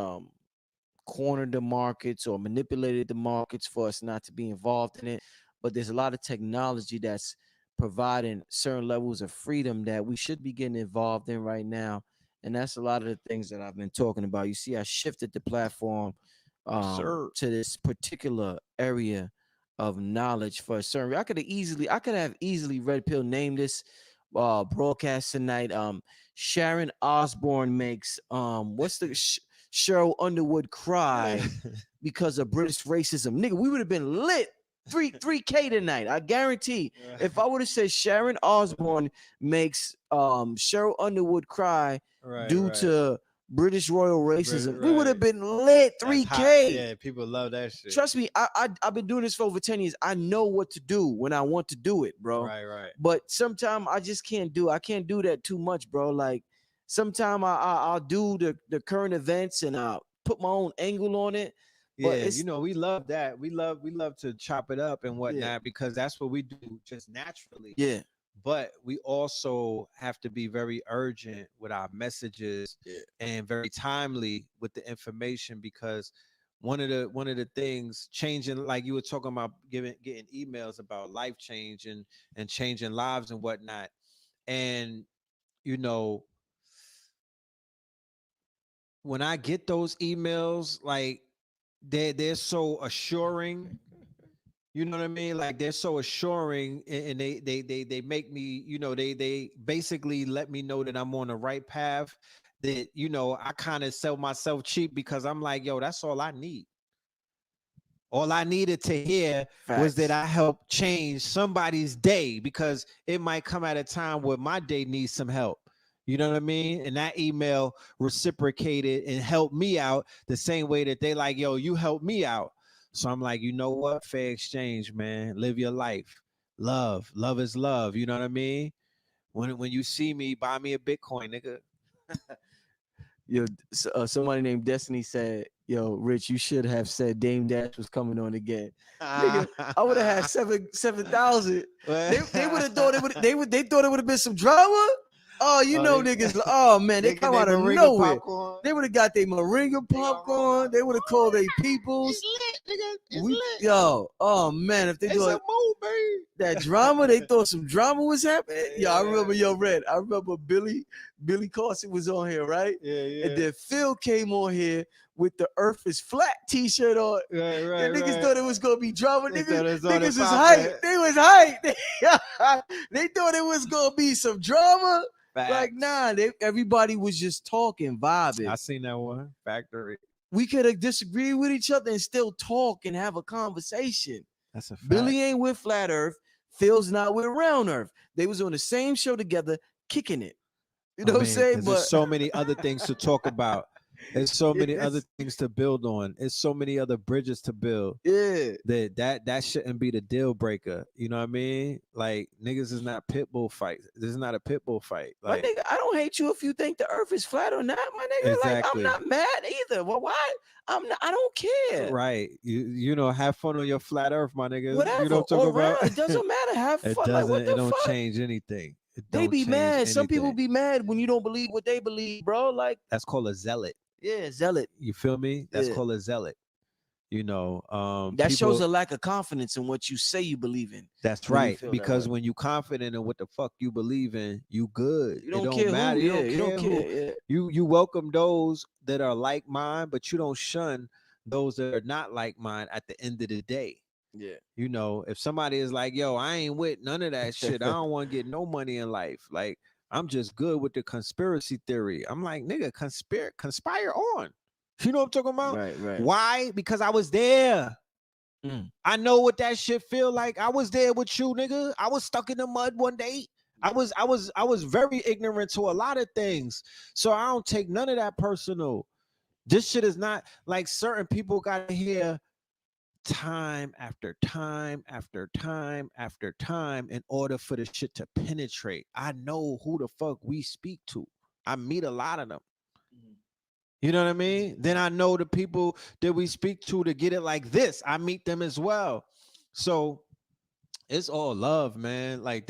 cornered the markets or manipulated the markets for us not to be involved in it. But there's a lot of technology that's providing certain levels of freedom that we should be getting involved in right now. And that's a lot of the things that I've been talking about. You see, I shifted the platform Yes, sir. to this particular area of knowledge for a certain. I could have easily Red Pill named this broadcast tonight. Sharon Osbourne makes what's the Cheryl Underwood cry because of British racism. Nigga, we would have been lit. 3K tonight. I guarantee. If I would have said Sharon Osbourne makes Cheryl Underwood cry due Right. to British royal racism, we would have Right. been lit. That's hot. 3K. Yeah, people love that shit. Trust me, I've been doing this for over 10 years. I know what to do when I want to do it, bro. Right. But sometimes I just can't do. I can't do that too much, bro. Like sometimes I'll do the current events and I'll put my own angle on it. But Yeah, it's we love that. We love to chop it up and yeah, whatnot because that's what we do just naturally. yeah, But we also have to be very urgent with our messages yeah. and very timely with the information because one of the things changing, like you were talking about, getting emails about life change and changing lives and whatnot. And you know, when I get those emails, like they're so assuring. You know what I mean? Like they're so assuring, and they make me, they basically let me know that I'm on the right path. That I kind of sell myself cheap because I'm like, yo, that's all I need. All I needed to hear was that Facts. I helped change somebody's day because it might come at a time where my day needs some help. You know what I mean? And that email reciprocated and helped me out the same way that they like, yo, you helped me out. So I'm like, you know what? Fair exchange, man. Live your life. Love is love. You know what I mean? When you see me, buy me a Bitcoin, nigga. Yo, somebody named Destiny said, "Yo, Rich, you should have said Dame Dash was coming on again, nigga. I would have had 7,000. They would have thought they thought it would have been some drama. Oh, niggas. Oh man, they come out of nowhere. Popcorn. They would have got their moringa popcorn. They would have called their peoples. Lit, nigga. It's We, lit. yo, oh man, if they It's do a it, movie. that drama, they thought some drama was happening. Yo, I remember, Yeah. Red. I remember Billy Carson was on here, right? Yeah. And then Phil came on here with the Earth is Flat T-shirt on. Right. And niggas thought it was gonna be drama. They thought it was on Niggas and was poppin'. hyped. They was hyped. They thought it was gonna be some drama. Like, Facts. nah, everybody was just talking, vibing. I seen that one. Factory. We could have disagreed with each other and still talk and have a conversation. That's a fact. Billy ain't with Flat Earth. Phil's not with Round Earth. They was on the same show together, kicking it. You know what I'm saying? But there's so many other things to talk about. There's so many other Yes. things to build on. It's so many other bridges to build. Yeah. That shouldn't be the deal breaker. You know what I mean? Like niggas is not pit bull fights. This is not a pit bull fight. My Like nigga, I don't hate you if you think the earth is flat or not, my nigga. Like, I'm exactly. not mad either. Well, why? I don't care. Right. You know, have fun on your flat earth, my nigga. You know Whatever. what I'm talking Or about? round. It doesn't matter. Have It fun. Like, doesn't, what it the don't fuck? change anything. It They don't be change mad. Some people anything. be mad when you don't believe what they believe, bro. Like, That's called a zealot. yeah, zealot. You feel me? That's Yeah. called a zealot. That shows People. a lack of confidence in what you say you believe in That's when you right. feel that way. Because when you confident in what the fuck you believe in, you good. You It don't don't care matter. who. You Yeah, don't you don't care who. care. Yeah. You welcome those that are like mine, but you don't shun those that are not like mine at the end of the day. Yeah. If somebody is like, yo, I ain't with none of that shit. I don't want to get no money in life. Like, I'm just good with the conspiracy theory. I'm like, nigga, conspire on. You know what I'm talking about? Right, right. Why? Because I was there. Mm. I know what that shit feel like. I was there with you, nigga. I was stuck in the mud one day. I was very ignorant to a lot of things. So I don't take none of that personal. This shit is not like certain people gotta hear time after time after time after time in order for the shit to penetrate. I know who the fuck we speak to. I meet a lot of them. Mhm. You know what I mean? Then I know the people that we speak to get it like this. I meet them as well. So it's all love, man. Like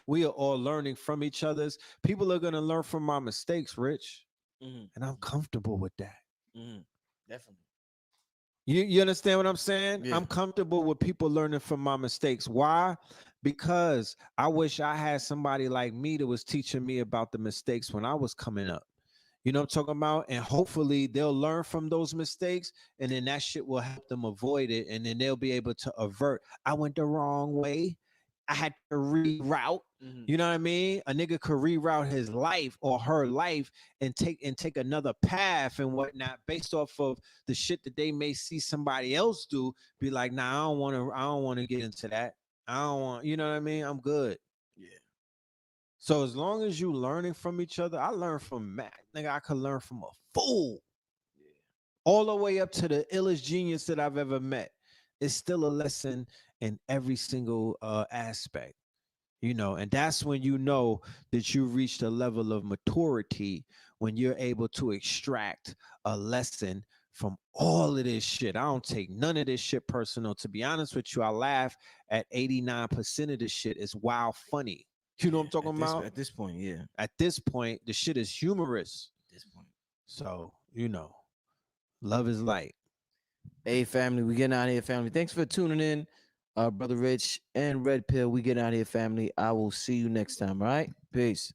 we are all learning from each other's. People are gonna learn from my mistakes, Rich, Mhm. and I'm comfortable with that. Mhm. Definitely. You understand what I'm saying? Yeah. I'm comfortable with people learning from my mistakes. Why? Because I wish I had somebody like me that was teaching me about the mistakes when I was coming up. You know what I'm talking about? And hopefully they'll learn from those mistakes and then that shit will help them avoid it. And then they'll be able to avert. I went the wrong way. I had to reroute. Mhm. You know what I mean? A nigga could reroute his life or her life and take another path and whatnot based off of the shit that they may see somebody else do. Be like, nah, I don't want to get into that. I don't want, you know what I mean? I'm good. Yeah. So as long as you learning from each other, I learn from Matt. Nigga, I could learn from a fool Yeah. all the way up to the illest genius that I've ever met. It's still a lesson in every single aspect, and that's when you know that you reached a level of maturity when you're able to extract a lesson from all of this shit. I don't take none of this shit personal. To be honest with you, I laugh at 89% of this shit. Is wild funny. You know what Yeah. I'm talking about? At this point, yeah. At this point, the shit is humorous. At this point. So, love is light. Hey, family, we getting out of here, family. Thanks for tuning in, brother Rich and Red Pill. We getting out of here, family. I will see you next time. All right, peace.